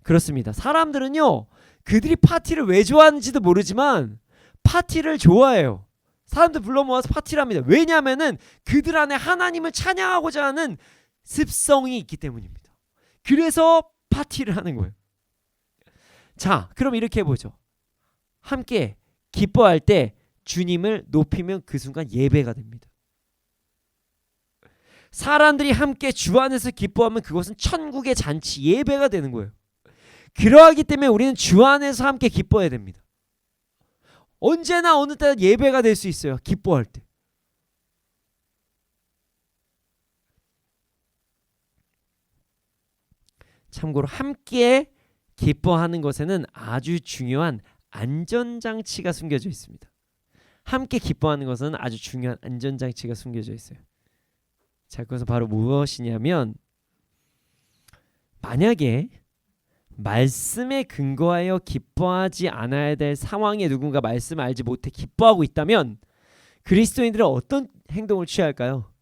그렇습니다. 사람들은요 그들이 파티를 왜 좋아하는지도 모르지만 파티를 좋아해요. 사람들 불러 모아서 파티를 합니다. 왜냐하면은 그들 안에 하나님을 찬양하고자 하는 습성이 있기 때문입니다. 그래서 파티를 하는 거예요. 자, 그럼 이렇게 해보죠. 함께 기뻐할 때 주님을 높이면 그 순간 예배가 됩니다. 사람들이 함께 주 안에서 기뻐하면 그것은 천국의 잔치, 예배가 되는 거예요. 그러하기 때문에 우리는 주 안에서 함께 기뻐해야 됩니다. 언제나 어느 때 예배가 될 수 있어요. 기뻐할 때. 참고로 함께 기뻐하는 것에는 아주 중요한 안전장치가 숨겨져 있습니다. 함께 기뻐하는 것은 아주 중요한 안전장치가 숨겨져 있어요. 자, 그것은 바로 무엇이냐면 만약에 말씀에 근거하여 기뻐하지 않아야 될 상황에 누군가 말씀을 알지 못해 기뻐하고 있다면 그리스도인들은 어떤 행동을 취할까요?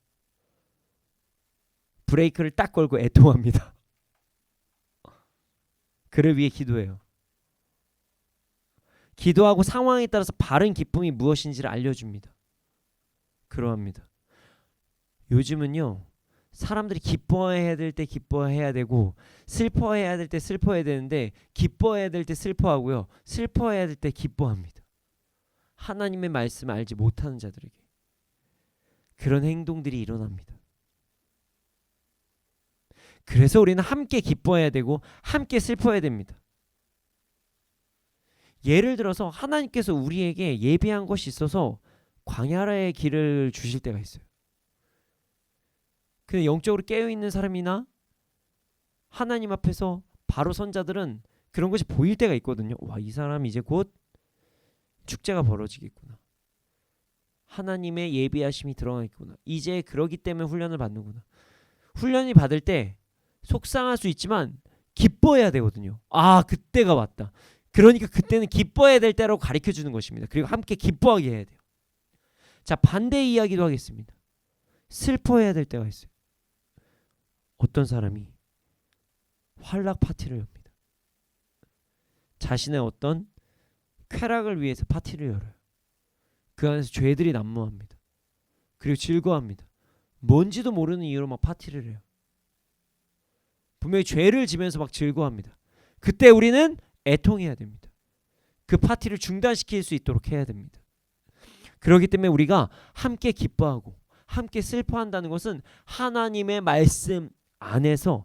브레이크를 딱 걸고 애통합니다. 그를 위해 기도해요. 기도하고 상황에 따라서 바른 기쁨이 무엇인지를 알려줍니다. 그러합니다. 요즘은요 사람들이 기뻐해야 될 때 기뻐해야 되고 슬퍼해야 될 때 슬퍼해야 되는데 기뻐해야 될 때 슬퍼하고요 슬퍼해야 될 때 기뻐합니다. 하나님의 말씀을 알지 못하는 자들에게 그런 행동들이 일어납니다. 그래서 우리는 함께 기뻐해야 되고 함께 슬퍼해야 됩니다. 예를 들어서 하나님께서 우리에게 예비한 것이 있어서 광야의 길을 주실 때가 있어요. 근데 영적으로 깨어있는 사람이나 하나님 앞에서 바로 선 자들은 그런 것이 보일 때가 있거든요. 와, 이 사람 이제 곧 축제가 벌어지겠구나. 하나님의 예비하심이 들어가겠구나. 이제 그러기 때문에 훈련을 받는구나. 훈련이 받을 때 속상할 수 있지만 기뻐해야 되거든요. 아, 그때가 왔다. 그러니까 그때는 기뻐해야 될 때라고 가르쳐주는 것입니다. 그리고 함께 기뻐하게 해야 돼요. 자, 반대 이야기도 하겠습니다. 슬퍼해야 될 때가 있어요. 어떤 사람이 환락 파티를 엽니다. 자신의 어떤 쾌락을 위해서 파티를 열어요. 그 안에서 죄들이 난무합니다. 그리고 즐거워합니다. 뭔지도 모르는 이유로 막 파티를 해요. 분명히 죄를 지면서 막 즐거워합니다. 그때 우리는 애통해야 됩니다. 그 파티를 중단시킬 수 있도록 해야 됩니다. 그렇기 때문에 우리가 함께 기뻐하고 함께 슬퍼한다는 것은 하나님의 말씀 안에서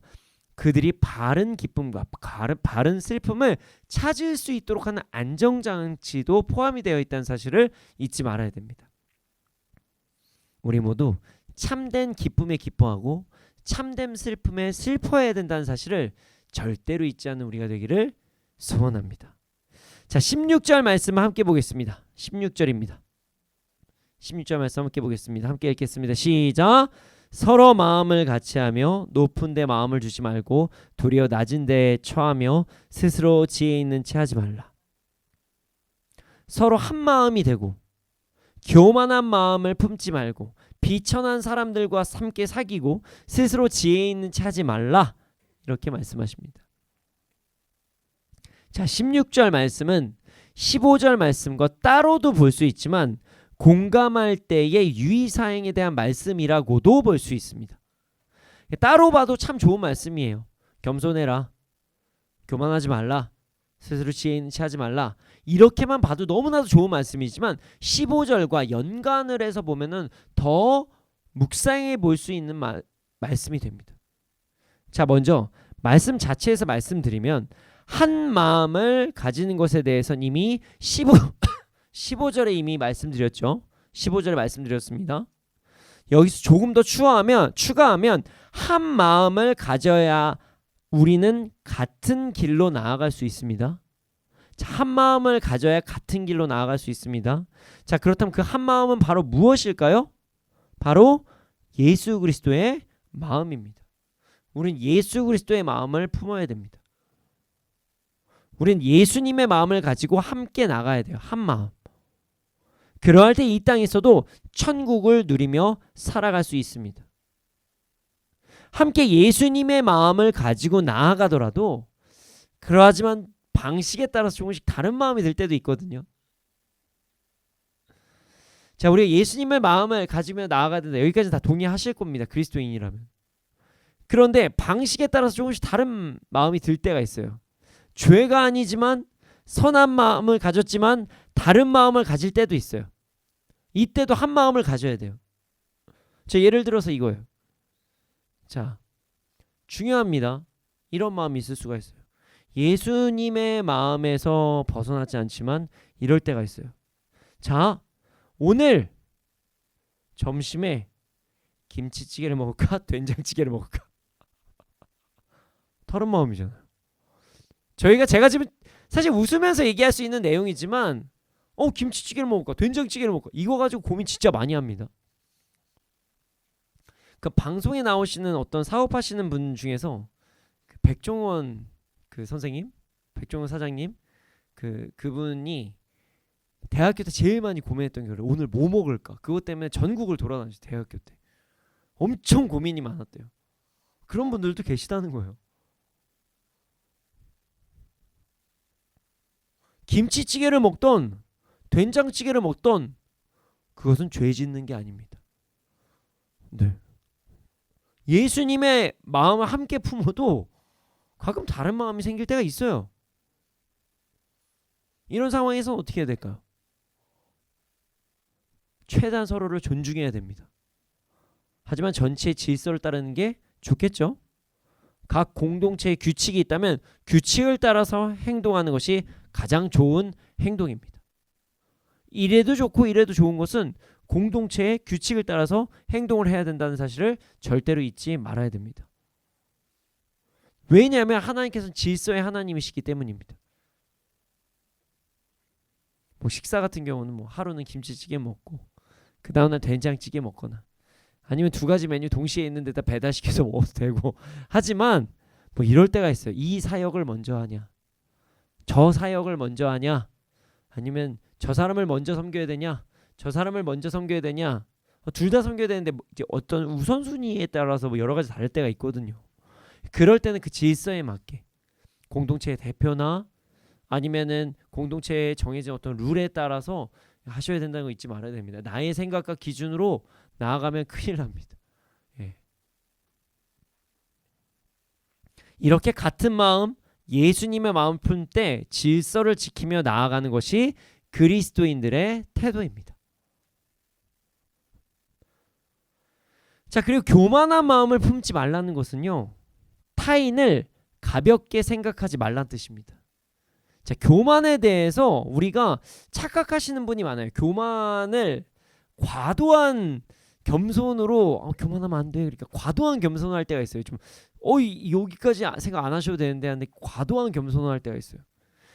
그들이 바른 기쁨과 바른 슬픔을 찾을 수 있도록 하는 안정장치도 포함이 되어 있다는 사실을 잊지 말아야 됩니다. 우리 모두 참된 기쁨에 기뻐하고 참된 슬픔에 슬퍼해야 된다는 사실을 절대로 잊지 않는 우리가 되기를 소원합니다. 자, 16절 말씀 함께 보겠습니다. 16절입니다. 16절 말씀 함께 보겠습니다. 함께 읽겠습니다. 시작. 서로 마음을 같이하며 높은 데 마음을 두지 말고 도리어 낮은 데에 처하며 스스로 지혜 있는 채 하지 말라. 서로 한 마음이 되고 교만한 마음을 품지 말고 비천한 사람들과 함께 사귀고 스스로 지혜 있는 채 하지 말라. 이렇게 말씀하십니다. 자, 16절 말씀은 15절 말씀과 따로도 볼 수 있지만 공감할 때의 유의사항에 대한 말씀이라고도 볼 수 있습니다. 따로 봐도 참 좋은 말씀이에요. 겸손해라, 교만하지 말라, 스스로 지혜 있는 채 하지 말라. 이렇게만 봐도 너무나도 좋은 말씀이지만 15절과 연관을 해서 보면은 더 묵상해 볼 수 있는 말씀이 됩니다. 자, 먼저 말씀 자체에서 말씀드리면 한 마음을 가지는 것에 대해서는 이미 15절에 이미 말씀드렸죠. 15절에 말씀드렸습니다. 여기서 조금 더 추가하면 한 마음을 가져야 우리는 같은 길로 나아갈 수 있습니다. 자, 한 마음을 가져야 같은 길로 나아갈 수 있습니다. 자, 그렇다면 그 한 마음은 바로 무엇일까요? 바로 예수 그리스도의 마음입니다. 우리는 예수 그리스도의 마음을 품어야 됩니다. 우리는 예수님의 마음을 가지고 함께 나가야 돼요. 한 마음. 그러할 때 이 땅에서도 천국을 누리며 살아갈 수 있습니다. 함께 예수님의 마음을 가지고 나아가더라도 그러하지만 방식에 따라서 조금씩 다른 마음이 들 때도 있거든요. 자, 우리가 예수님의 마음을 가지며 나아가야 된다. 여기까지 다 동의하실 겁니다. 그리스도인이라면. 그런데 방식에 따라서 조금씩 다른 마음이 들 때가 있어요. 죄가 아니지만 선한 마음을 가졌지만 다른 마음을 가질 때도 있어요. 이때도 한 마음을 가져야 돼요. 자, 예를 들어서 이거예요. 자, 중요합니다. 이런 마음이 있을 수가 있어요. 예수님의 마음에서 벗어나지 않지만 이럴 때가 있어요. 자, 오늘 점심에 김치찌개를 먹을까? 된장찌개를 먹을까? 다른 마음이잖아요. 제가 지금 사실 웃으면서 얘기할 수 있는 내용이지만 김치찌개를 먹을까? 된장찌개를 먹을까? 이거 가지고 고민 진짜 많이 합니다. 그 방송에 나오시는 어떤 사업하시는 분 중에서 그 백종원 그 선생님, 백종원 사장님 그분이 대학교 때 제일 많이 고민했던 게 오늘 뭐 먹을까? 그것 때문에 전국을 돌아다녔어요. 대학교 때 엄청 고민이 많았대요. 그런 분들도 계시다는 거예요. 김치찌개를 먹던 된장찌개를 먹던 그것은 죄 짓는 게 아닙니다. 네. 예수님의 마음을 함께 품어도 가끔 다른 마음이 생길 때가 있어요. 이런 상황에서 어떻게 해야 될까요? 최대한 서로를 존중해야 됩니다. 하지만 전체의 질서를 따르는 게 좋겠죠. 각 공동체의 규칙이 있다면 규칙을 따라서 행동하는 것이 가장 좋은 행동입니다. 이래도 좋고 이래도 좋은 것은 공동체의 규칙을 따라서 행동을 해야 된다는 사실을 절대로 잊지 말아야 됩니다. 왜냐하면 하나님께서는 질서의 하나님이시기 때문입니다. 뭐 식사 같은 경우는 뭐 하루는 김치찌개 먹고 그 다음날 된장찌개 먹거나 아니면 두 가지 메뉴 동시에 있는 데다 배달시켜서 먹어도 되고 하지만 뭐 이럴 때가 있어요. 이 사역을 먼저 하냐, 저 사역을 먼저 하냐, 아니면 저 사람을 먼저 섬겨야 되냐, 저 사람을 먼저 섬겨야 되냐? 둘 다 섬겨야 되는데 이제 어떤 우선순위에 따라서 여러 가지 다를 때가 있거든요. 그럴 때는 그 질서에 맞게 공동체의 대표나 아니면은 공동체에 정해진 어떤 룰에 따라서 하셔야 된다는 거 잊지 말아야 됩니다. 나의 생각과 기준으로 나아가면 큰일 납니다. 예. 이렇게 같은 마음, 예수님의 마음 품 때 질서를 지키며 나아가는 것이 그리스도인들의 태도입니다. 자, 그리고 교만한 마음을 품지 말라는 것은요, 타인을 가볍게 생각하지 말라는 뜻입니다. 자, 교만에 대해서 우리가 착각하시는 분이 많아요. 교만을 과도한 겸손으로 교만하면 안 돼. 그러니까 과도한 겸손을 할 때가 있어요. 좀 여기까지 생각 안 하셔도 되는데 하는데 과도한 겸손을 할 때가 있어요.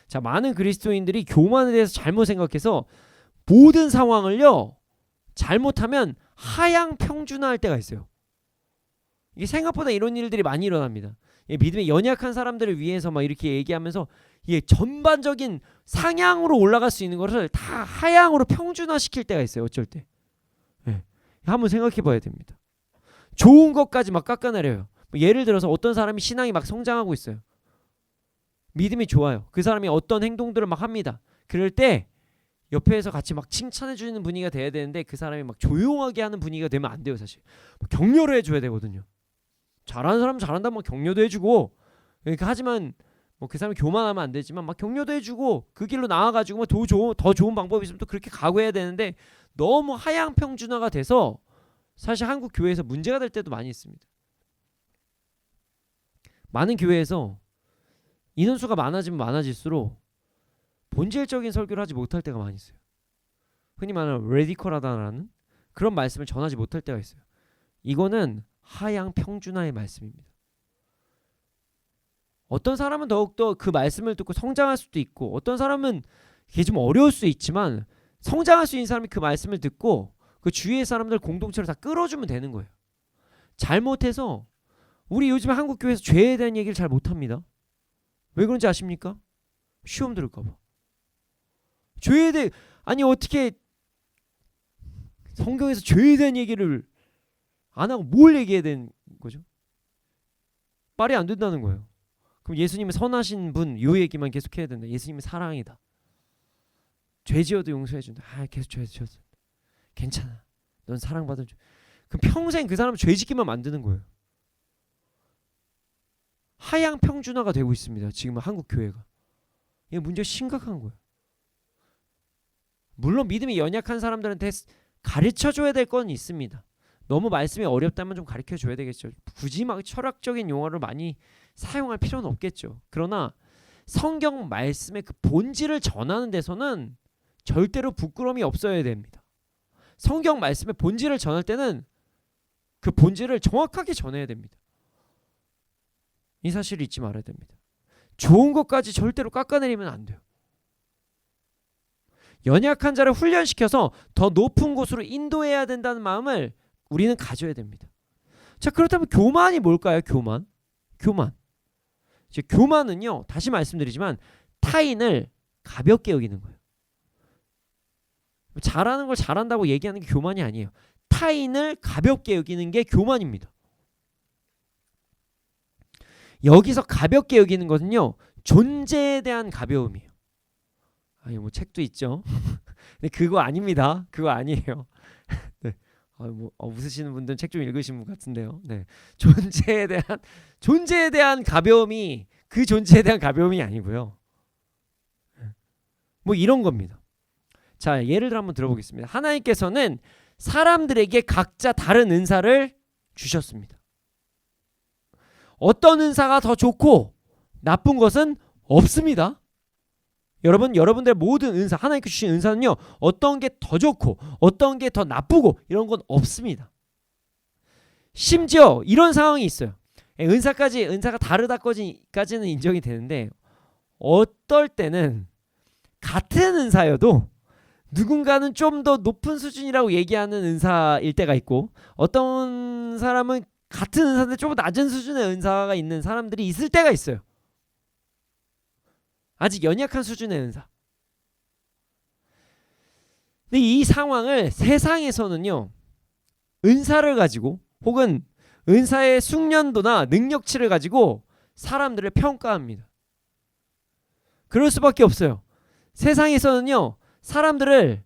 자, 많은 그리스도인들이 교만에 대해서 잘못 생각해서 모든 상황을요 잘못하면 하향 평준화할 때가 있어요. 이게 생각보다 이런 일들이 많이 일어납니다. 믿음에 연약한 사람들을 위해서 막 이렇게 얘기하면서 이게 전반적인 상향으로 올라갈 수 있는 것을 다 하향으로 평준화 시킬 때가 있어요. 어쩔 때. 네. 한번 생각해 봐야 됩니다. 좋은 것까지 막 깎아내려요. 예를 들어서 어떤 사람이 신앙이 막 성장하고 있어요. 믿음이 좋아요. 그 사람이 어떤 행동들을 막 합니다. 그럴 때 옆에서 같이 막 칭찬해 주는 분위기가 돼야 되는데 그 사람이 막 조용하게 하는 분위기가 되면 안 돼요. 사실 격려를 해줘야 되거든요. 잘하는 사람은 잘한다면 막 격려도 해주고, 그러니까 하지만 뭐 그 사람이 교만하면 안 되지만 막 격려도 해주고 그 길로 나아가지고 뭐 더 좋은 방법이 있으면 또 그렇게 각오해야 되는데 너무 하향 평준화가 돼서 사실 한국 교회에서 문제가 될 때도 많이 있습니다. 많은 교회에서 인원수가 많아지면 많아질수록 본질적인 설교를 하지 못할 때가 많이 있어요. 흔히 말하는 레디컬하다라는 그런 말씀을 전하지 못할 때가 있어요. 이거는 하향 평준화의 말씀입니다. 어떤 사람은 더욱더 그 말씀을 듣고 성장할 수도 있고, 어떤 사람은 이게 좀 어려울 수 있지만 성장할 수 있는 사람이 그 말씀을 듣고 그 주위의 사람들 공동체를 다 끌어주면 되는 거예요. 잘못해서 우리 요즘 한국 교회에서 죄에 대한 얘기를 잘 못합니다. 왜 그런지 아십니까? 시험 들을까봐. 죄에 대해 아니 어떻게 성경에서 죄에 대한 얘기를 안 하고 뭘 얘기해야 되는 거죠? 말이 안 된다는 거예요. 그럼 예수님은 선하신 분 요 얘기만 계속 해야 된다. 예수님은 사랑이다. 죄 지어도 용서해 준다. 계속 죄 지었어. 괜찮아. 넌 사랑받은 줄. 그럼 평생 그 사람 죄 짓기만 만드는 거예요. 하향 평준화가 되고 있습니다. 지금 한국 교회가. 이게 문제가 심각한 거예요. 물론 믿음이 연약한 사람들한테 가르쳐줘야 될 건 있습니다. 너무 말씀이 어렵다면 좀 가르쳐줘야 되겠죠. 굳이 막 철학적인 용어를 많이 사용할 필요는 없겠죠. 그러나 성경 말씀의 그 본질을 전하는 데서는 절대로 부끄러움이 없어야 됩니다. 성경 말씀의 본질을 전할 때는 그 본질을 정확하게 전해야 됩니다. 이 사실을 잊지 말아야 됩니다. 좋은 것까지 절대로 깎아내리면 안 돼요. 연약한 자를 훈련시켜서 더 높은 곳으로 인도해야 된다는 마음을 우리는 가져야 됩니다. 자, 그렇다면 교만이 뭘까요? 교만. 이제 교만은요, 다시 말씀드리지만 타인을 가볍게 여기는 거예요. 잘하는 걸 잘한다고 얘기하는 게 교만이 아니에요. 타인을 가볍게 여기는 게 교만입니다. 여기서 가볍게 여기는 것은요, 존재에 대한 가벼움이에요. 아니 뭐 책도 있죠. 근데 그거 아닙니다. 그거 아니에요. 네. 웃으시는 분들은 책 좀 읽으신 분 같은데요. 네. 존재에 대한 가벼움이 그 존재에 대한 가벼움이 아니고요. 뭐 이런 겁니다. 자, 예를 들어 한번 들어보겠습니다. 하나님께서는 사람들에게 각자 다른 은사를 주셨습니다. 어떤 은사가 더 좋고 나쁜 것은 없습니다. 여러분들의 모든 은사, 하나님께 주신 은사는요, 어떤 게 더 좋고 어떤 게 더 나쁘고 이런 건 없습니다. 심지어 이런 상황이 있어요. 은사가 다르다까지는 인정이 되는데 어떨 때는 같은 은사여도 누군가는 좀 더 높은 수준이라고 얘기하는 은사일 때가 있고, 어떤 사람은 같은 은사인데 좀 낮은 수준의 은사가 있는 사람들이 있을 때가 있어요. 아직 연약한 수준의 은사. 근데 이 상황을 세상에서는요, 은사를 가지고 혹은 은사의 숙련도나 능력치를 가지고 사람들을 평가합니다. 그럴 수밖에 없어요. 세상에서는요, 사람들을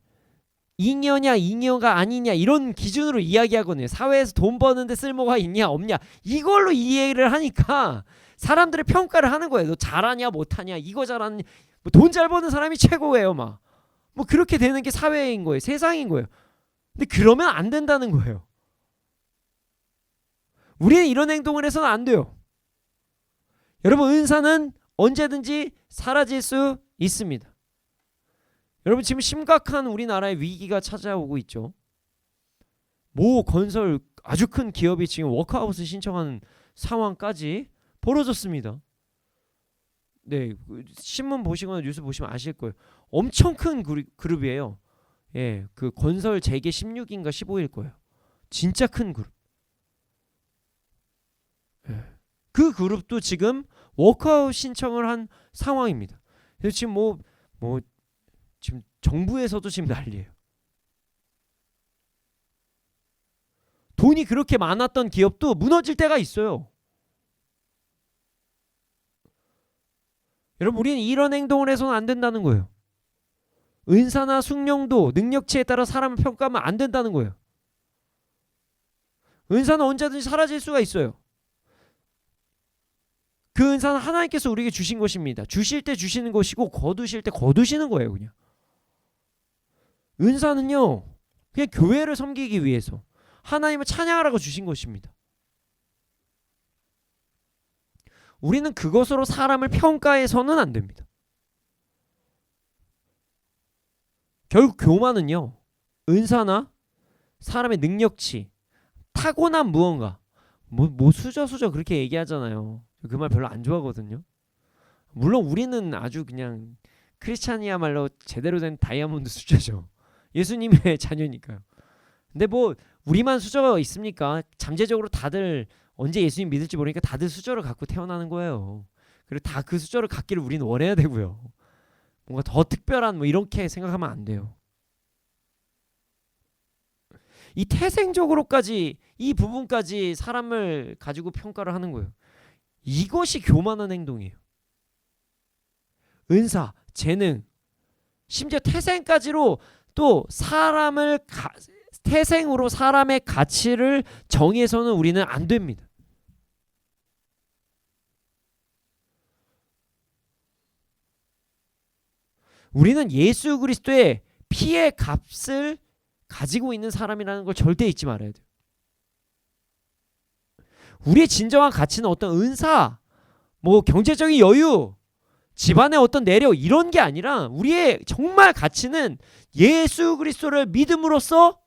잉여냐 잉여가 아니냐 이런 기준으로 이야기하거든요. 사회에서 돈 버는데 쓸모가 있냐 없냐 이걸로 이해를 하니까 사람들의 평가를 하는 거예요. 너 잘하냐 못하냐, 이거 잘하냐, 뭐 돈 잘 버는 사람이 최고예요. 막 뭐 그렇게 되는 게 사회인 거예요. 세상인 거예요. 근데 그러면 안 된다는 거예요. 우리는 이런 행동을 해서는 안 돼요. 여러분, 은사는 언제든지 사라질 수 있습니다. 여러분, 지금 심각한 우리나라의 위기가 찾아오고 있죠. 모 건설 아주 큰 기업이 지금 워크아웃을 신청하는 상황까지 벌어졌습니다. 네, 신문 보시거나 뉴스 보시면 아실 거예요. 엄청 큰 그룹이에요. 예, 그 건설 재개 16인가 15일 거예요. 진짜 큰 그룹. 예. 그 그룹도 지금 워크아웃 신청을 한 상황입니다. 그래서 지금 뭐 지금 정부에서도 지금 난리예요. 돈이 그렇게 많았던 기업도 무너질 때가 있어요. 여러분, 우리는 이런 행동을 해서는 안 된다는 거예요. 은사나 숙련도, 능력치에 따라 사람을 평가하면 안 된다는 거예요. 은사는 언제든지 사라질 수가 있어요. 그 은사는 하나님께서 우리에게 주신 것입니다. 주실 때 주시는 것이고 거두실 때 거두시는 거예요. 그냥 은사는요, 그냥 교회를 섬기기 위해서 하나님을 찬양하라고 주신 것입니다. 우리는 그것으로 사람을 평가해서는 안 됩니다. 결국 교만은요, 은사나 사람의 능력치, 타고난 무언가, 뭐 수저 그렇게 얘기하잖아요. 그 말 별로 안 좋아하거든요. 물론 우리는 아주 그냥 크리스찬이야말로 제대로 된 다이아몬드 수저죠. 예수님의 자녀니까요. 근데 뭐 우리만 수저가 있습니까? 잠재적으로 다들 언제 예수님 믿을지 모르니까 다들 수저를 갖고 태어나는 거예요. 그리고 다 그 수저를 갖기를 우리는 원해야 되고요. 뭔가 더 특별한 뭐 이렇게 생각하면 안 돼요. 이 태생적으로까지 이 부분까지 사람을 가지고 평가를 하는 거예요. 이것이 교만한 행동이에요. 은사, 재능, 심지어 태생까지로 또 사람을 태생으로 사람의 가치를 정해서는 우리는 안 됩니다. 우리는 예수 그리스도의 피의 값을 가지고 있는 사람이라는 걸 절대 잊지 말아야 돼요. 우리의 진정한 가치는 어떤 은사, 뭐 경제적인 여유, 집안의 어떤 내력 이런 게 아니라 우리의 정말 가치는 예수 그리스도를 믿음으로써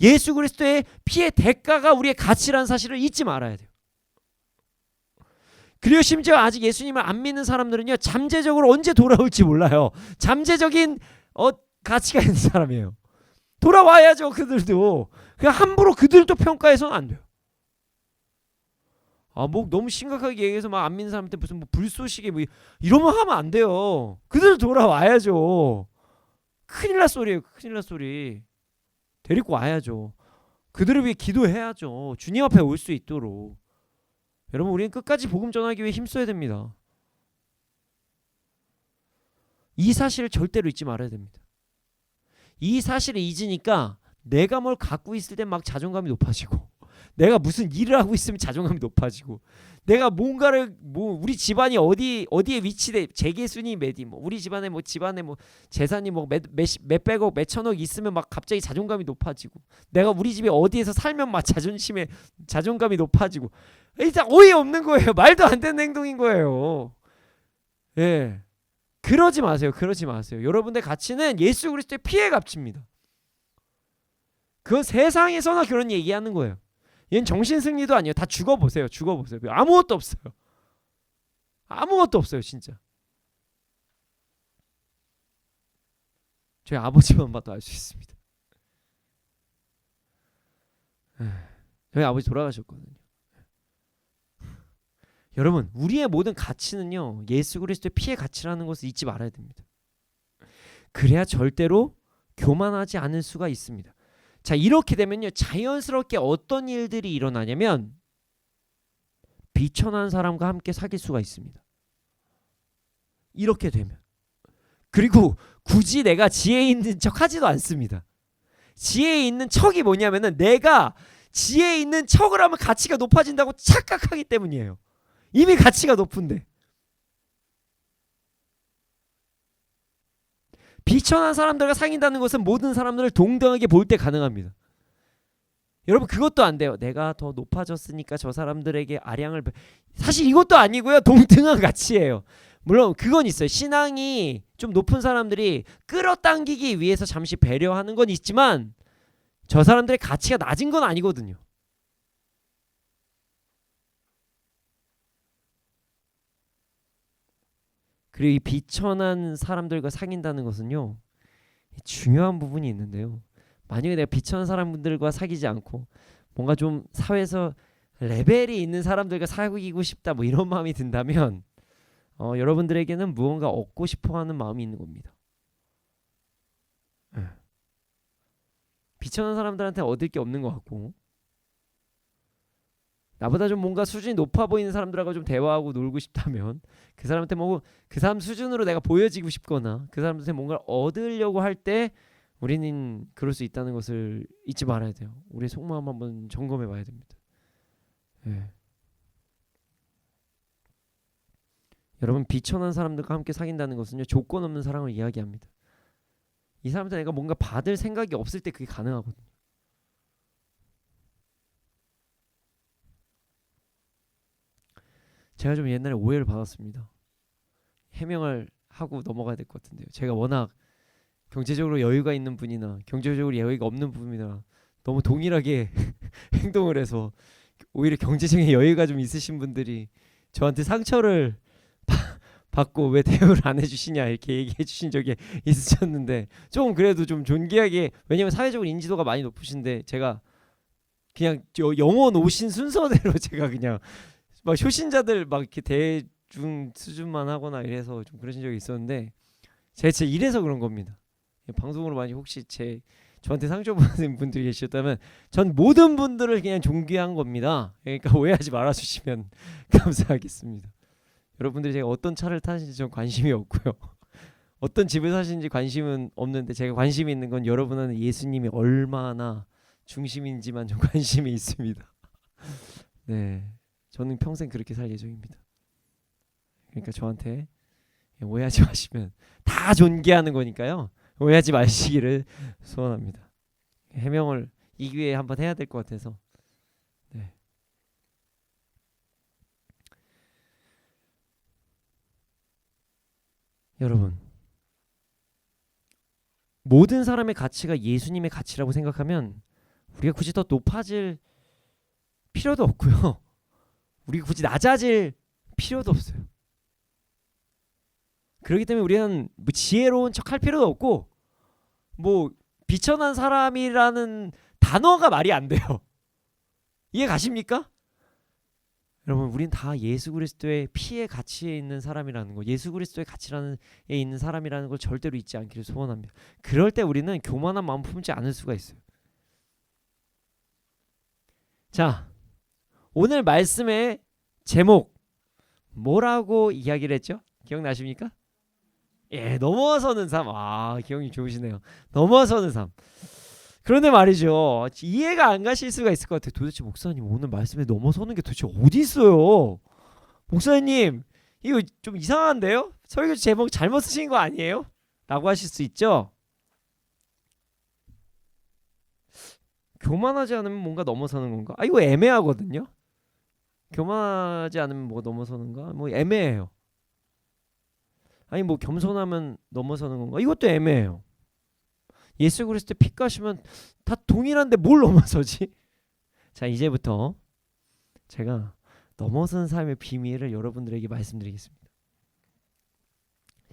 예수 그리스도의 피의 대가가 우리의 가치라는 사실을 잊지 말아야 돼요. 그리고 심지어 아직 예수님을 안 믿는 사람들은요, 잠재적으로 언제 돌아올지 몰라요. 잠재적인 가치가 있는 사람이에요. 돌아와야죠. 그들도. 그냥 함부로 그들도 평가해서는 안 돼요. 뭐 너무 심각하게 얘기해서 막 안 믿는 사람한테 무슨 뭐 불쏘시개 뭐 이러면 하면 안 돼요. 그들 돌아와야죠. 큰일 날 소리예요. 큰일 날 소리. 데리고 와야죠. 그들을 위해 기도해야죠. 주님 앞에 올 수 있도록. 여러분, 우리는 끝까지 복음 전하기 위해 힘써야 됩니다. 이 사실을 절대로 잊지 말아야 됩니다. 이 사실을 잊으니까 내가 뭘 갖고 있을 때 막 자존감이 높아지고, 내가 무슨 일을 하고 있으면 자존감이 높아지고, 내가 뭔가를 뭐 우리 집안이 어디에 위치돼, 재계순위 몇이 뭐 우리 집안에 뭐 재산이 뭐 몇백억 몇천억 있으면 막 갑자기 자존감이 높아지고, 내가 우리 집에 어디에서 살면 막 자존감이 높아지고, 일단 어이없는 거예요. 말도 안 되는 행동인 거예요. 예, 그러지 마세요. 그러지 마세요. 여러분의 가치는 예수 그리스도의 피의 값입니다. 그건 세상에서나 그런 얘기하는 거예요. 얘는 정신승리도 아니에요. 다 죽어보세요. 아무것도 없어요. 아무것도 없어요. 진짜. 저희 아버지만 봐도 알 수 있습니다. 저희 아버지 돌아가셨거든요. 여러분, 우리의 모든 가치는요, 예수 그리스도의 피의 가치라는 것을 잊지 말아야 됩니다. 그래야 절대로 교만하지 않을 수가 있습니다. 자, 이렇게 되면요, 자연스럽게 어떤 일들이 일어나냐면 비천한 사람과 함께 사귈 수가 있습니다. 이렇게 되면. 그리고 굳이 내가 지혜 있는 척 하지도 않습니다. 지혜 있는 척이 뭐냐면은 내가 지혜 있는 척을 하면 가치가 높아진다고 착각하기 때문이에요. 이미 가치가 높은데. 비천한 사람들과 사귄다는 것은 모든 사람들을 동등하게 볼 때 가능합니다. 여러분, 그것도 안 돼요. 내가 더 높아졌으니까 저 사람들에게 아량을 사실 이것도 아니고요. 동등한 가치예요. 물론 그건 있어요. 신앙이 좀 높은 사람들이 끌어당기기 위해서 잠시 배려하는 건 있지만 저 사람들의 가치가 낮은 건 아니거든요. 그리고 이 비천한 사람들과 사귄다는 것은요, 중요한 부분이 있는데요. 만약에 내가 비천한 사람들과 사귀지 않고 뭔가 좀 사회에서 레벨이 있는 사람들과 사귀고 싶다 뭐 이런 마음이 든다면 여러분들에게는 무언가 얻고 싶어하는 마음이 있는 겁니다. 비천한 사람들한테 얻을 게 없는 것 같고 나보다 좀 뭔가 수준이 높아 보이는 사람들하고 좀 대화하고 놀고 싶다면 그 사람한테 뭐 그 사람 수준으로 내가 보여지고 싶거나 그 사람한테 뭔가를 얻으려고 할 때 우리는 그럴 수 있다는 것을 잊지 말아야 돼요. 우리의 속마음 한번 점검해 봐야 됩니다. 여러분, 비천한 사람들과 함께 사귄다는 것은요, 조건 없는 사랑을 이야기합니다. 이 사람한테 내가 뭔가 받을 생각이 없을 때 그게 가능하거든요. 제가 좀 옛날에 오해를 받았습니다. 해명을 하고 넘어가야 될 것 같은데요. 제가 워낙 경제적으로 여유가 있는 분이나 경제적으로 여유가 없는 분이나 너무 동일하게 행동을 해서 오히려 경제적인 여유가 좀 있으신 분들이 저한테 상처를 받고 왜 대우를 안 해주시냐 이렇게 얘기해 주신 적이 있으셨는데 좀 그래도 좀 존귀하게, 왜냐면 사회적으로 인지도가 많이 높으신데 제가 그냥 영원 오신 순서대로 제가 그냥 막 효신자들 막 이렇게 대중 수준만 하거나 이래서 좀 그러신 적이 있었는데 제가 진짜 이래서 그런 겁니다. 방송으로 많이 혹시 저한테 상처받는 분들이 계셨다면 전 모든 분들을 그냥 존귀한 겁니다. 그러니까 오해하지 말아주시면 감사하겠습니다. 여러분들이 제가 어떤 차를 타시는지 전 관심이 없고요. 어떤 집을 사시는지 관심은 없는데 제가 관심이 있는 건 여러분은 예수님이 얼마나 중심인지만 좀 관심이 있습니다. 네, 저는 평생 그렇게 살 예정입니다. 그러니까 저한테 오해하지 마시면 다 존귀하는 거니까요. 오해하지 마시기를 소원합니다. 해명을 이 기회에 한번 해야 될 것 같아서. 네. 여러분, 모든 사람의 가치가 예수님의 가치라고 생각하면 우리가 굳이 더 높아질 필요도 없고요. 우리가 굳이 낮아질 필요도 없어요. 그렇기 때문에 우리는 뭐 지혜로운 척 할 필요도 없고 뭐 비천한 사람이라는 단어가 말이 안 돼요. 이해 가십니까? 여러분, 우린 다 예수 그리스도의 피의 가치에 있는 사람이라는 거, 예수 그리스도의 가치라는 에 있는 사람이라는 걸 절대로 잊지 않기를 소원합니다. 그럴 때 우리는 교만한 마음 품지 않을 수가 있어요. 자, 오늘 말씀의 제목 뭐라고 이야기를 했죠? 기억나십니까? 예, 넘어서는 삶. 아, 기억이 좋으시네요. 넘어서는 삶. 그런데 말이죠, 이해가 안 가실 수가 있을 것 같아요. 도대체 목사님, 오늘 말씀에 넘어서는 게 도대체 어디 있어요? 목사님, 이거 좀 이상한데요? 설교 제목 잘못 쓰신 거 아니에요? 라고 하실 수 있죠. 교만하지 않으면 뭔가 넘어서는 건가? 아, 이거 애매하거든요. 교만하지 않으면 뭐 넘어서는가? 뭐 애매해요. 아니 뭐 겸손하면 넘어서는 건가? 이것도 애매해요. 예수 그리스도의 피 가시면 다 동일한데 뭘 넘어서지? 자, 이제부터 제가 넘어선 삶의 비밀을 여러분들에게 말씀드리겠습니다.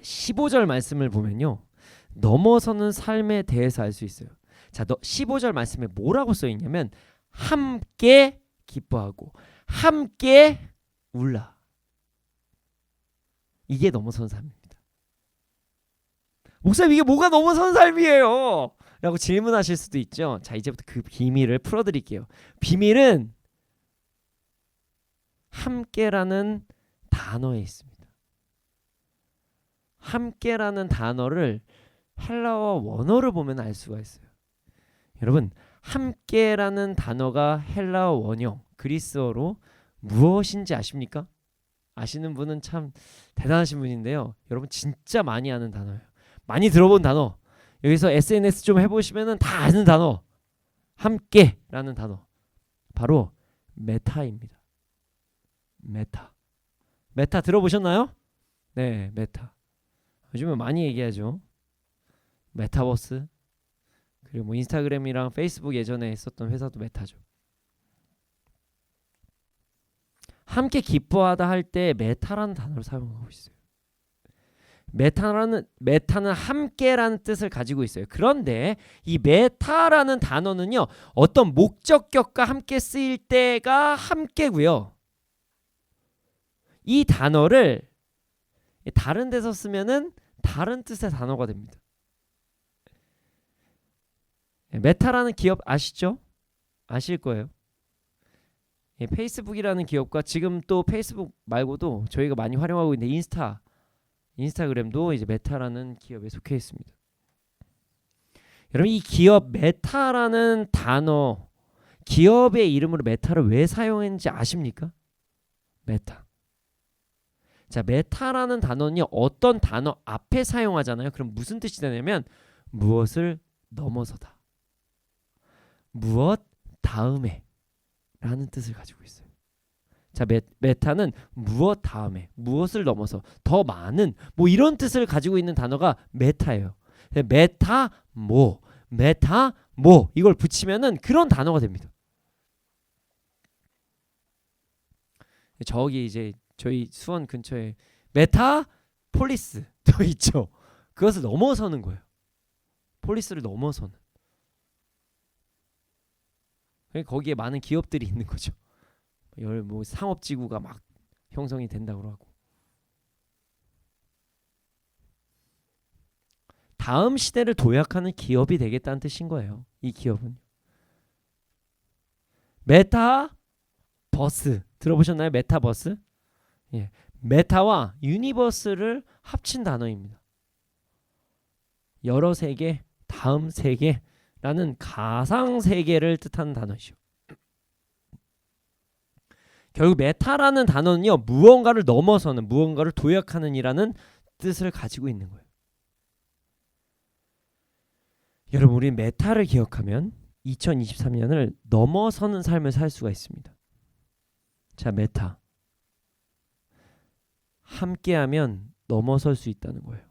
15절 말씀을 보면요, 넘어서는 삶에 대해서 알 수 있어요. 자, 15절 말씀에 뭐라고 써 있냐면 함께 기뻐하고 함께 울라. 이게 넘어선 삶입니다. 목사님 이게 뭐가 넘어선 삶이에요? 라고 질문하실 수도 있죠. 자, 이제부터 그 비밀을 풀어드릴게요. 비밀은 함께라는 단어에 있습니다. 함께라는 단어를 헬라어 원어를 보면 알 수가 있어요. 여러분, 함께라는 단어가 헬라어 원형 그리스어로 무엇인지 아십니까? 아시는 분은 참 대단하신 분인데요. 여러분 진짜 많이 아는 단어예요. 많이 들어본 단어. 여기서 SNS 좀 해보시면 다 아는 단어. 함께라는 단어. 바로 메타입니다. 메타. 메타 들어보셨나요? 네, 메타. 요즘은 많이 얘기하죠. 메타버스. 그리고 뭐 인스타그램이랑 페이스북 예전에 했었던 회사도 메타죠. 함께 기뻐하다 할 때 메타라는 단어를 사용하고 있어요. 메타는 함께라는 뜻을 가지고 있어요. 그런데 이 메타라는 단어는요, 어떤 목적격과 함께 쓰일 때가 함께고요. 이 단어를 다른 데서 쓰면은 다른 뜻의 단어가 됩니다. 메타라는 기업 아시죠? 아실 거예요. 페이스북이라는 기업과 지금 또 페이스북 말고도 저희가 많이 활용하고 있는 인스타그램도 이제 메타라는 기업에 속해 있습니다. 여러분, 이 기업 메타라는 단어, 기업의 이름으로 메타를 왜 사용했는지 아십니까? 메타. 자, 메타라는 단어는요, 어떤 단어 앞에 사용하잖아요. 그럼 무슨 뜻이 되냐면 무엇을 넘어서다. 무엇 다음에 라는 뜻을 가지고 있어요. 자, 메타는 무엇 다음에, 무엇을 넘어서, 더 많은, 뭐 이런 뜻을 가지고 있는 단어가 메타예요. 메타모 이걸 붙이면은 그런 단어가 됩니다. 저기 이제 저희 수원 근처에 메타폴리스도 있죠. 그것을 넘어서는 거예요. 폴리스를 넘어서는. 거기에 많은 기업들이 있는 거죠. 뭐 상업지구가 막 형성이 된다고 하고. 다음 시대를 도약하는 기업이 되겠다는 뜻인 거예요. 이 기업은. 메타버스 들어보셨나요? 메타버스? 예, 메타와 유니버스를 합친 단어입니다. 여러 세계, 다음 세계라는 가상 세계를 뜻하는 단어이죠. 결국 메타라는 단어는요, 무언가를 넘어서는, 무언가를 도약하는 이라는 뜻을 가지고 있는 거예요. 여러분, 우리 메타를 기억하면 2023년을 넘어서는 삶을 살 수가 있습니다. 자, 메타. 함께하면 넘어설 수 있다는 거예요.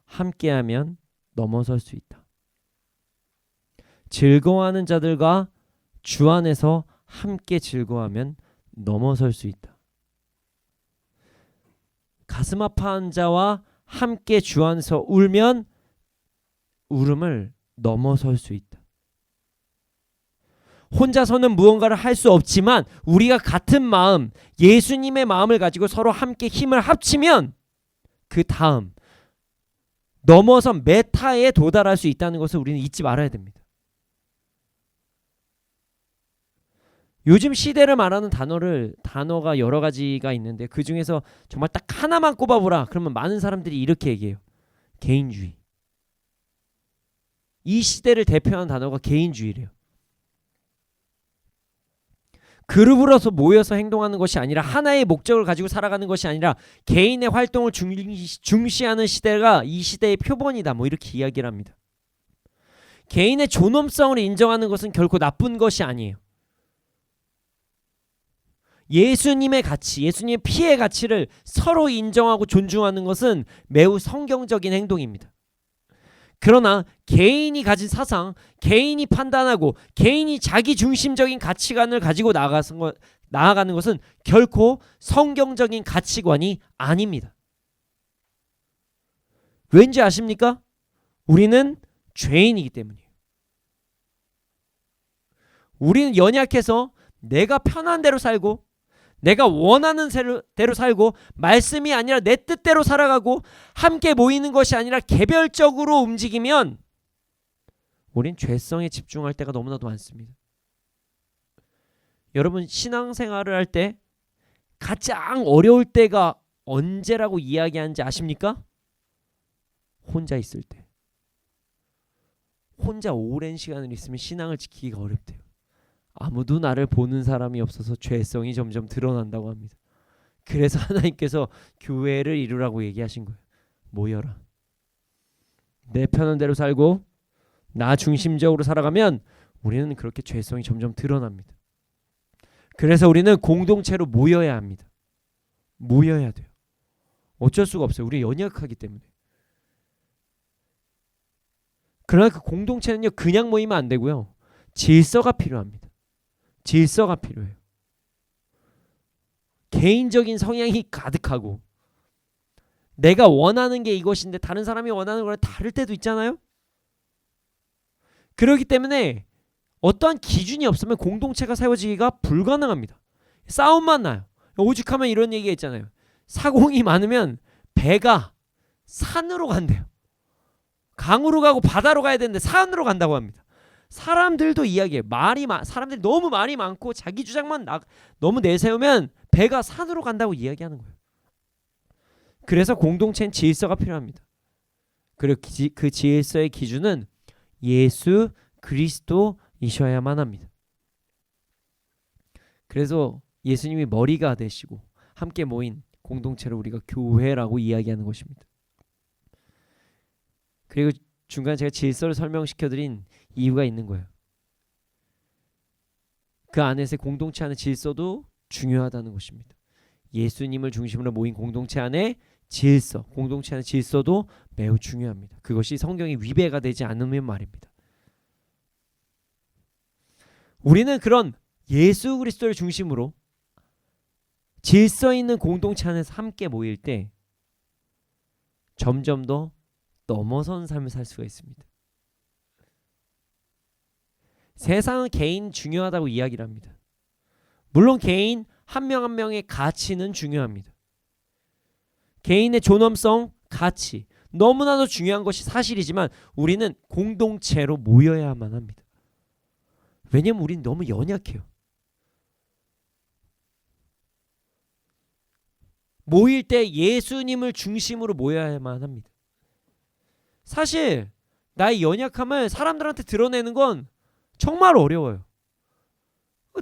함께하면 넘어설 수 있다. 즐거워하는 자들과 주 안에서 함께 즐거워하면 넘어설 수 있다. 가슴 아파한 자와 함께 주 안에서 울면 울음을 넘어설 수 있다. 혼자서는 무언가를 할 수 없지만 우리가 같은 마음, 예수님의 마음을 가지고 서로 함께 힘을 합치면 그 다음 넘어서 메타에 도달할 수 있다는 것을 우리는 잊지 말아야 됩니다. 요즘 시대를 말하는 단어가 여러 가지가 있는데 그 중에서 정말 딱 하나만 꼽아보라. 그러면 많은 사람들이 이렇게 얘기해요. 개인주의. 이 시대를 대표하는 단어가 개인주의래요. 그룹으로서 모여서 행동하는 것이 아니라 하나의 목적을 가지고 살아가는 것이 아니라 개인의 활동을 중시하는 시대가 이 시대의 표본이다. 뭐 이렇게 이야기를 합니다. 개인의 존엄성을 인정하는 것은 결코 나쁜 것이 아니에요. 예수님의 가치, 예수님의 피의 가치를 서로 인정하고 존중하는 것은 매우 성경적인 행동입니다. 그러나 개인이 가진 사상, 개인이 판단하고 개인이 자기 중심적인 가치관을 가지고 나아가는 것은 결코 성경적인 가치관이 아닙니다. 왠지 아십니까? 우리는 죄인이기 때문이에요. 우리는 연약해서 내가 편한 대로 살고 내가 원하는 대로 살고 말씀이 아니라 내 뜻대로 살아가고 함께 모이는 것이 아니라 개별적으로 움직이면 우린 죄성에 집중할 때가 너무나도 많습니다. 여러분 신앙생활을 할 때 가장 어려울 때가 언제라고 이야기하는지 아십니까? 혼자 있을 때. 혼자 오랜 시간을 있으면 신앙을 지키기가 어렵대요. 아무도 나를 보는 사람이 없어서 죄성이 점점 드러난다고 합니다. 그래서 하나님께서 교회를 이루라고 얘기하신 거예요. 모여라. 내 편한 대로 살고 나 중심적으로 살아가면 우리는 그렇게 죄성이 점점 드러납니다. 그래서 우리는 공동체로 모여야 합니다. 모여야 돼요. 어쩔 수가 없어요. 우리 연약하기 때문에. 그러나 그 공동체는요 그냥 모이면 안 되고요. 질서가 필요합니다. 질서가 필요해요. 개인적인 성향이 가득하고 내가 원하는 게 이것인데 다른 사람이 원하는 거랑 다를 때도 있잖아요. 그렇기 때문에 어떠한 기준이 없으면 공동체가 세워지기가 불가능합니다. 싸움만 나요. 오죽하면 이런 얘기가 있잖아요. 사공이 많으면 배가 산으로 간대요. 강으로 가고 바다로 가야 되는데 산으로 간다고 합니다. 사람들도 이야기해요. 사람들이 너무 말이 많고 자기 주장만 너무 내세우면 배가 산으로 간다고 이야기하는 거예요. 그래서 공동체는 질서가 필요합니다. 그리고 그 질서의 기준은 예수 그리스도이셔야만 합니다. 그래서 예수님이 머리가 되시고 함께 모인 공동체를 우리가 교회라고 이야기하는 것입니다. 그리고 중간에 제가 질서를 설명시켜드린 이유가 있는 거예요. 그 안에서 공동체 안의 질서도 중요하다는 것입니다. 예수님을 중심으로 모인 공동체 안의 질서, 공동체 안의 질서도 매우 중요합니다. 그것이 성경에 위배가 되지 않으면 말입니다. 우리는 그런 예수 그리스도를 중심으로 질서 있는 공동체 안에서 함께 모일 때 점점 더 넘어선 삶을 살 수가 있습니다. 세상은 개인 중요하다고 이야기를 합니다. 물론 개인 한 명 한 명의 가치는 중요합니다. 개인의 존엄성, 가치 너무나도 중요한 것이 사실이지만 우리는 공동체로 모여야만 합니다. 왜냐하면 우리는 너무 연약해요. 모일 때 예수님을 중심으로 모여야만 합니다. 사실 나의 연약함을 사람들한테 드러내는 건 정말 어려워요.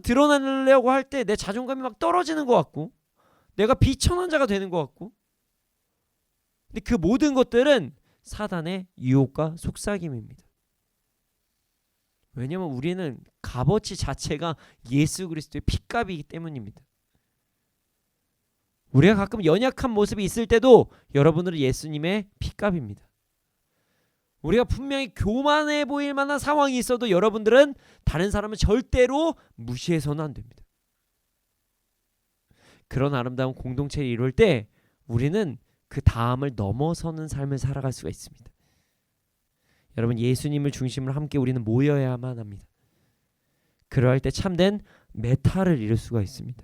드러내려고 할 때 내 자존감이 막 떨어지는 것 같고 내가 비천한 자가 되는 것 같고 근데 그 모든 것들은 사단의 유혹과 속삭임입니다. 왜냐하면 우리는 값어치 자체가 예수 그리스도의 핏값이기 때문입니다. 우리가 가끔 연약한 모습이 있을 때도 여러분들은 예수님의 핏값입니다. 우리가 분명히 교만해 보일 만한 상황이 있어도 여러분들은 다른 사람을 절대로 무시해서는 안 됩니다. 그런 아름다운 공동체를 이룰 때 우리는 그 다음을 넘어서는 삶을 살아갈 수가 있습니다. 여러분 예수님을 중심으로 함께 우리는 모여야만 합니다. 그러할 때 참된 메타를 이룰 수가 있습니다.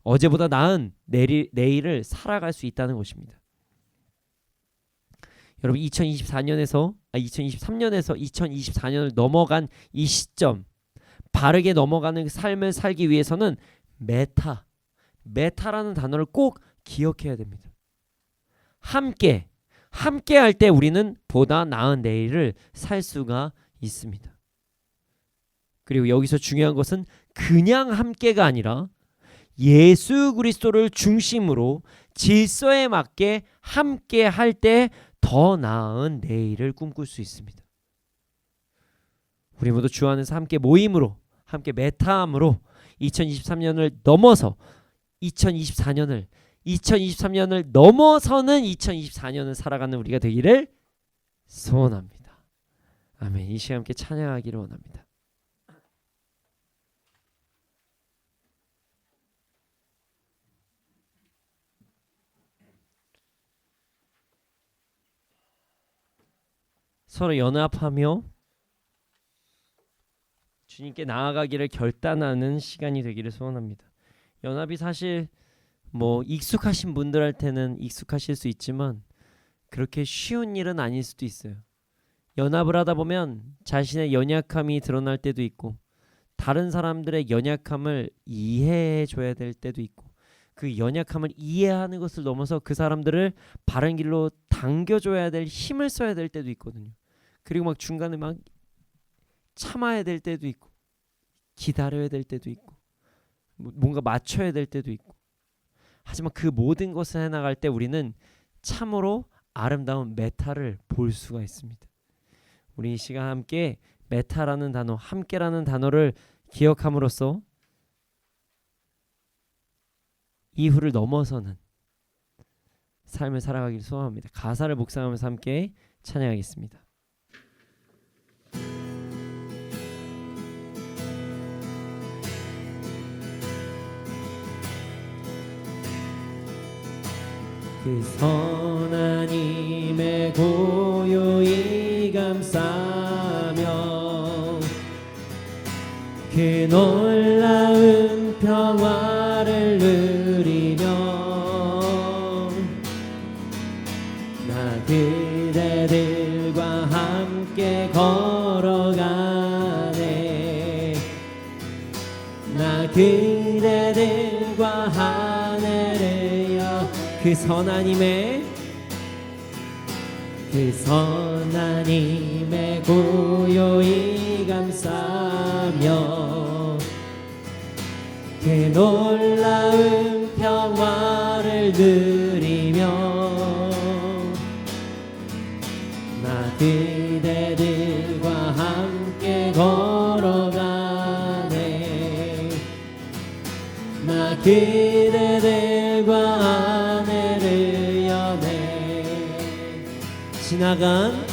어제보다 나은 내일을 살아갈 수 있다는 것입니다. 여러분 2023년에서 2024년을 넘어간 이 시점 바르게 넘어가는 삶을 살기 위해서는 메타라는 단어를 꼭 기억해야 됩니다. 함께 할 때 우리는 보다 나은 내일을 살 수가 있습니다. 그리고 여기서 중요한 것은 그냥 함께가 아니라 예수 그리스도를 중심으로 질서에 맞게 함께 할 때 더 나은 내일을 꿈꿀 수 있습니다. 우리 모두 주 안에서 함께 모임으로 함께 메타함으로 2023년을 넘어서 2023년을 넘어서는 2024년을 살아가는 우리가 되기를 소원합니다. 아멘. 이 시간 함께 찬양하기를 원합니다. 서로 연합하며 주님께 나아가기를 결단하는 시간이 되기를 소원합니다. 연합이 사실 뭐 익숙하신 분들한테는 익숙하실 수 있지만 그렇게 쉬운 일은 아닐 수도 있어요. 연합을 하다 보면 자신의 연약함이 드러날 때도 있고 다른 사람들의 연약함을 이해해 줘야 될 때도 있고 그 연약함을 이해하는 것을 넘어서 그 사람들을 바른 길로 당겨줘야 될 힘을 써야 될 때도 있거든요. 그리고 막 중간에 막 참아야 될 때도 있고 기다려야 될 때도 있고 뭔가 맞춰야 될 때도 있고 하지만 그 모든 것을 해나갈 때 우리는 참으로 아름다운 메타를 볼 수가 있습니다. 우리 이 시간 함께 메타라는 단어, 함께라는 단어를 기억함으로써 이후를 넘어서는 삶을 살아가길 소원합니다. 가사를 묵상하면서 함께 찬양하겠습니다. 그 선한 힘에 고요히 감싸며 그 놀라운 평화를 누리며 나 그대들과 함께 걸어가네. 나 그대들과 하늘을 여 그 선한 힘에 고요히 감싸며 그 놀라운 평화를 누리며 나 그대들과 함께 걸어가네. 나 그대들과 하늘을 여네. 지나간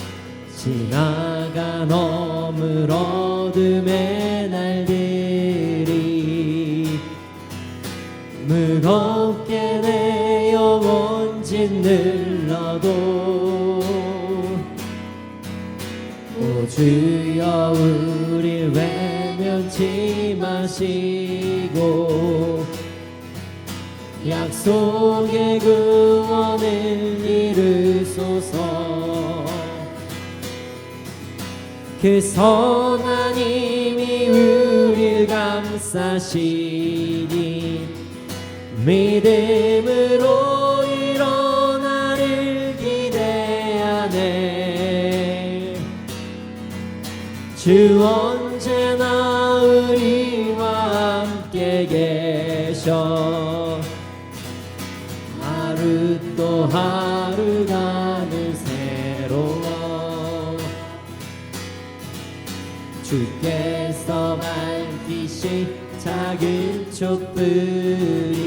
어물 어둠의 날들이 무겁게 내 영혼 짓눌러도 오 주여 우릴 외면치 마시고 약속의 구원을 이루소서. 그 선한 힘이 우릴 감싸시니 믿음으로 일어나를 기대하네. 주 언제나 우리와 함께 계셔 하루 또 하루가는 새로워. 주께서 밝히신 작은 촛불이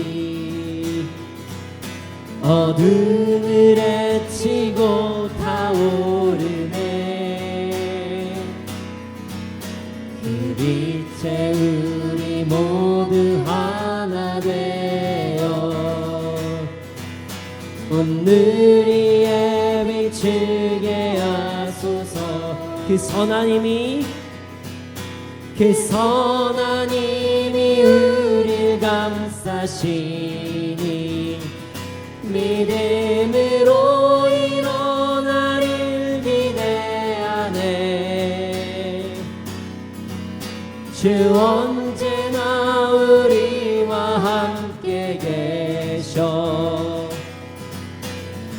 어둠을 헤치고 타오르네. 그 빛에 우리 모두 하나 되어 오늘의 비추게 하소서. 그 선한 힘이 우릴 감싸시니 믿음으로 일어나를 기대하네. 주 언제나 우리와 함께 계셔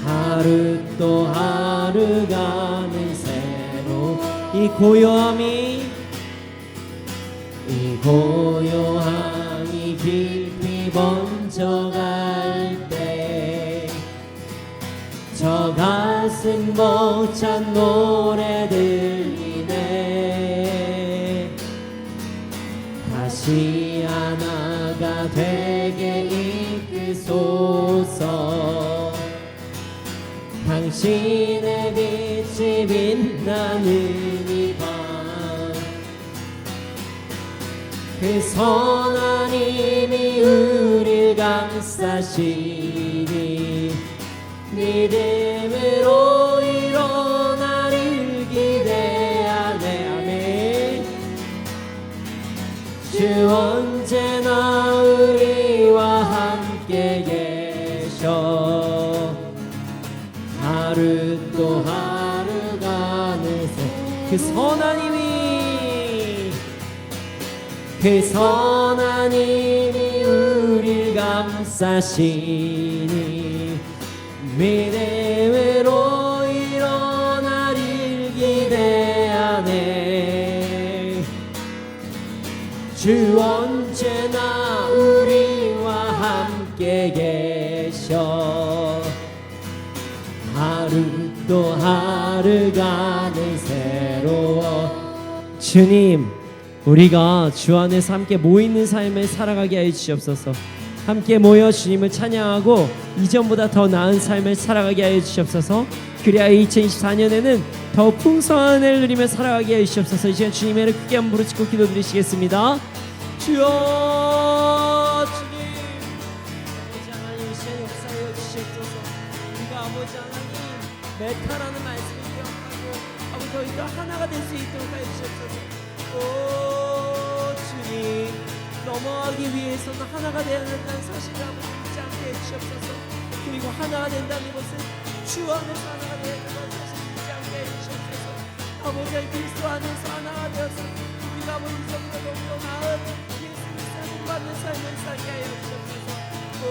하루 또 하루가는 새로. 이 고요함이 깊이 번져갈 때 저 가슴 벅찬 노래 들리네. 다시 하나가 되게 이끄소서. 당신의 빛이 빛나는 이 밤 그 선한 힘이 우릴 감싸시니 믿음으로 일어나를 기대하네. 아멘. 주 언제나 우리와 그 선한 힘이 우릴 감싸시니 믿음으로 일어나릴 기대하네. 주 언제나 우리와 함께 계셔. 하루 또 하루가는 새로워. 주님, 우리가 주 안에서 함께 모이는 삶을 살아가게 하여 주시옵소서. 함께 모여 주님을 찬양하고 이전보다 더 나은 삶을 살아가게 하여 주시옵소서. 그래야 2024년에는 더 풍성한 은혜를 누리며 살아가게 하여 주시옵소서. 이 시간 주님의 이름을 크게 한번 부르짖고 기도드리시겠습니다. 주여, 주님, 아버지 하나님, 이 시간 역사하여 주시옵소서. 우리가 아버지 하나님 메타라는 말씀을 기억하고 아버지 저희가 하나가 될 수 있도록 하여 주시옵소서. 오 주님, 넘어가기 위해서는 하나가 되어야 된다는 사실을 아버지 잊지 않게 해주시옵소서. 그리고 하나가 된다는 것은 주 안에서 하나가 되어야 된다는 사실을 잊지 않게 해주시옵소서. 아버지 그리스도 안에서 하나가 되어서 우리가 아버지 이전보다 너무나 나은 예수 그리스도를 본받는 삶을 살게 하여 주시옵소서. 오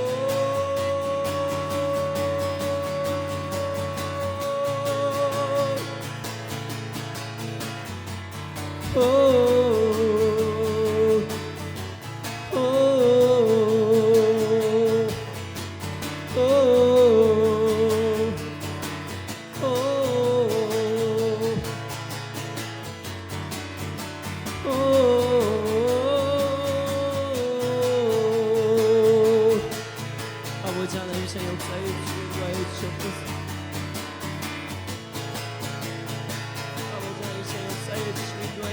아버지 하나님 제 역사에 주시옵소서. 아버지 하나님 제 역사에 주시옵소서.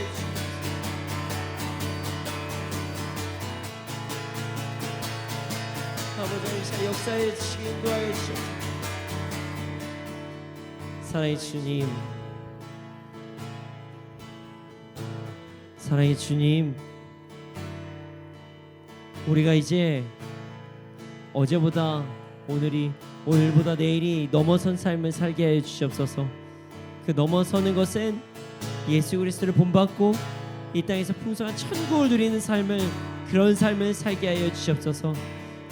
아버지 하나님 제 역사에 주시기 인도하여 주시옵소서. 사랑의 주님, 사랑의 주님, 우리가 이제 어제보다 오늘보다 내일이 넘어선 삶을 살게 하여 주시옵소서. 그 넘어서는 것은 예수 그리스도를 본받고 이 땅에서 풍성한 천국을 누리는 그런 삶을 살게 하여 주시옵소서.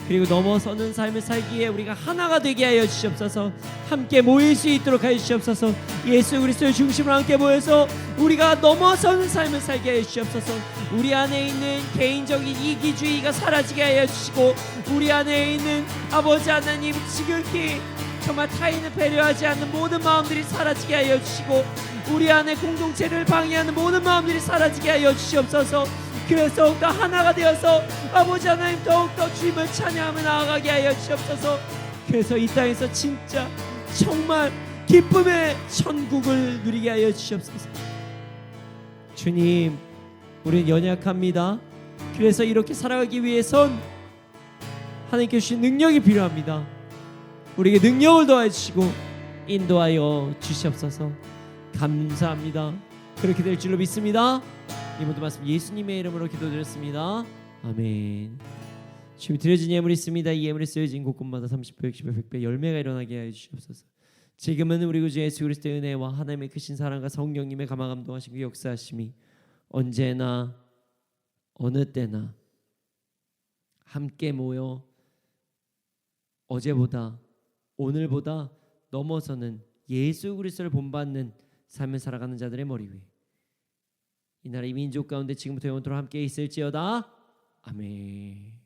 그리고 넘어서는 삶을 살기에 우리가 하나가 되게 하여 주시옵소서. 함께 모일 수 있도록 하여 주시옵소서. 예수 그리스도의 중심으로 함께 모여서 우리가 넘어서는 삶을 살게 하여 주시옵소서. 우리 안에 있는 개인적인 이기주의가 사라지게 하여 주시고, 우리 안에 있는 아버지 하나님 지극히 정말 타인을 배려하지 않는 모든 마음들이 사라지게 하여 주시고, 우리 안에 공동체를 방해하는 모든 마음들이 사라지게 하여 주시옵소서. 그래서 더욱더 하나가 되어서 아버지 하나님 더욱더 주님을 찬양하며 나아가게 하여 주시옵소서. 그래서 이 땅에서 진짜 정말 기쁨의 천국을 누리게 하여 주시옵소서. 주님, 우리는 연약합니다. 그래서 이렇게 살아가기 위해선 하나님께 주신 능력이 필요합니다. 우리에게 능력을 더해 주시고 인도하여 주시옵소서. 감사합니다. 그렇게 될 줄로 믿습니다. 이 모든 말씀 예수님의 이름으로 기도드렸습니다. 아멘. 주님 드려진 예물이 있습니다. 이 예물이 쓰여진 곳곳마다 30배, 60배, 100배 열매가 일어나게 하여 주시옵소서. 지금은 우리 구주 예수 그리스도의 은혜와 하나님의 크신 사랑과 성령님의 감화 감동하신 그 역사하심이 언제나 어느 때나 함께 모여 어제보다 오늘보다 넘어서는 예수 그리스도를 본받는 삶을 살아가는 자들의 머리 위에 이 나라 이 민족 가운데 지금부터 영원토록 함께 있을지어다. 아멘.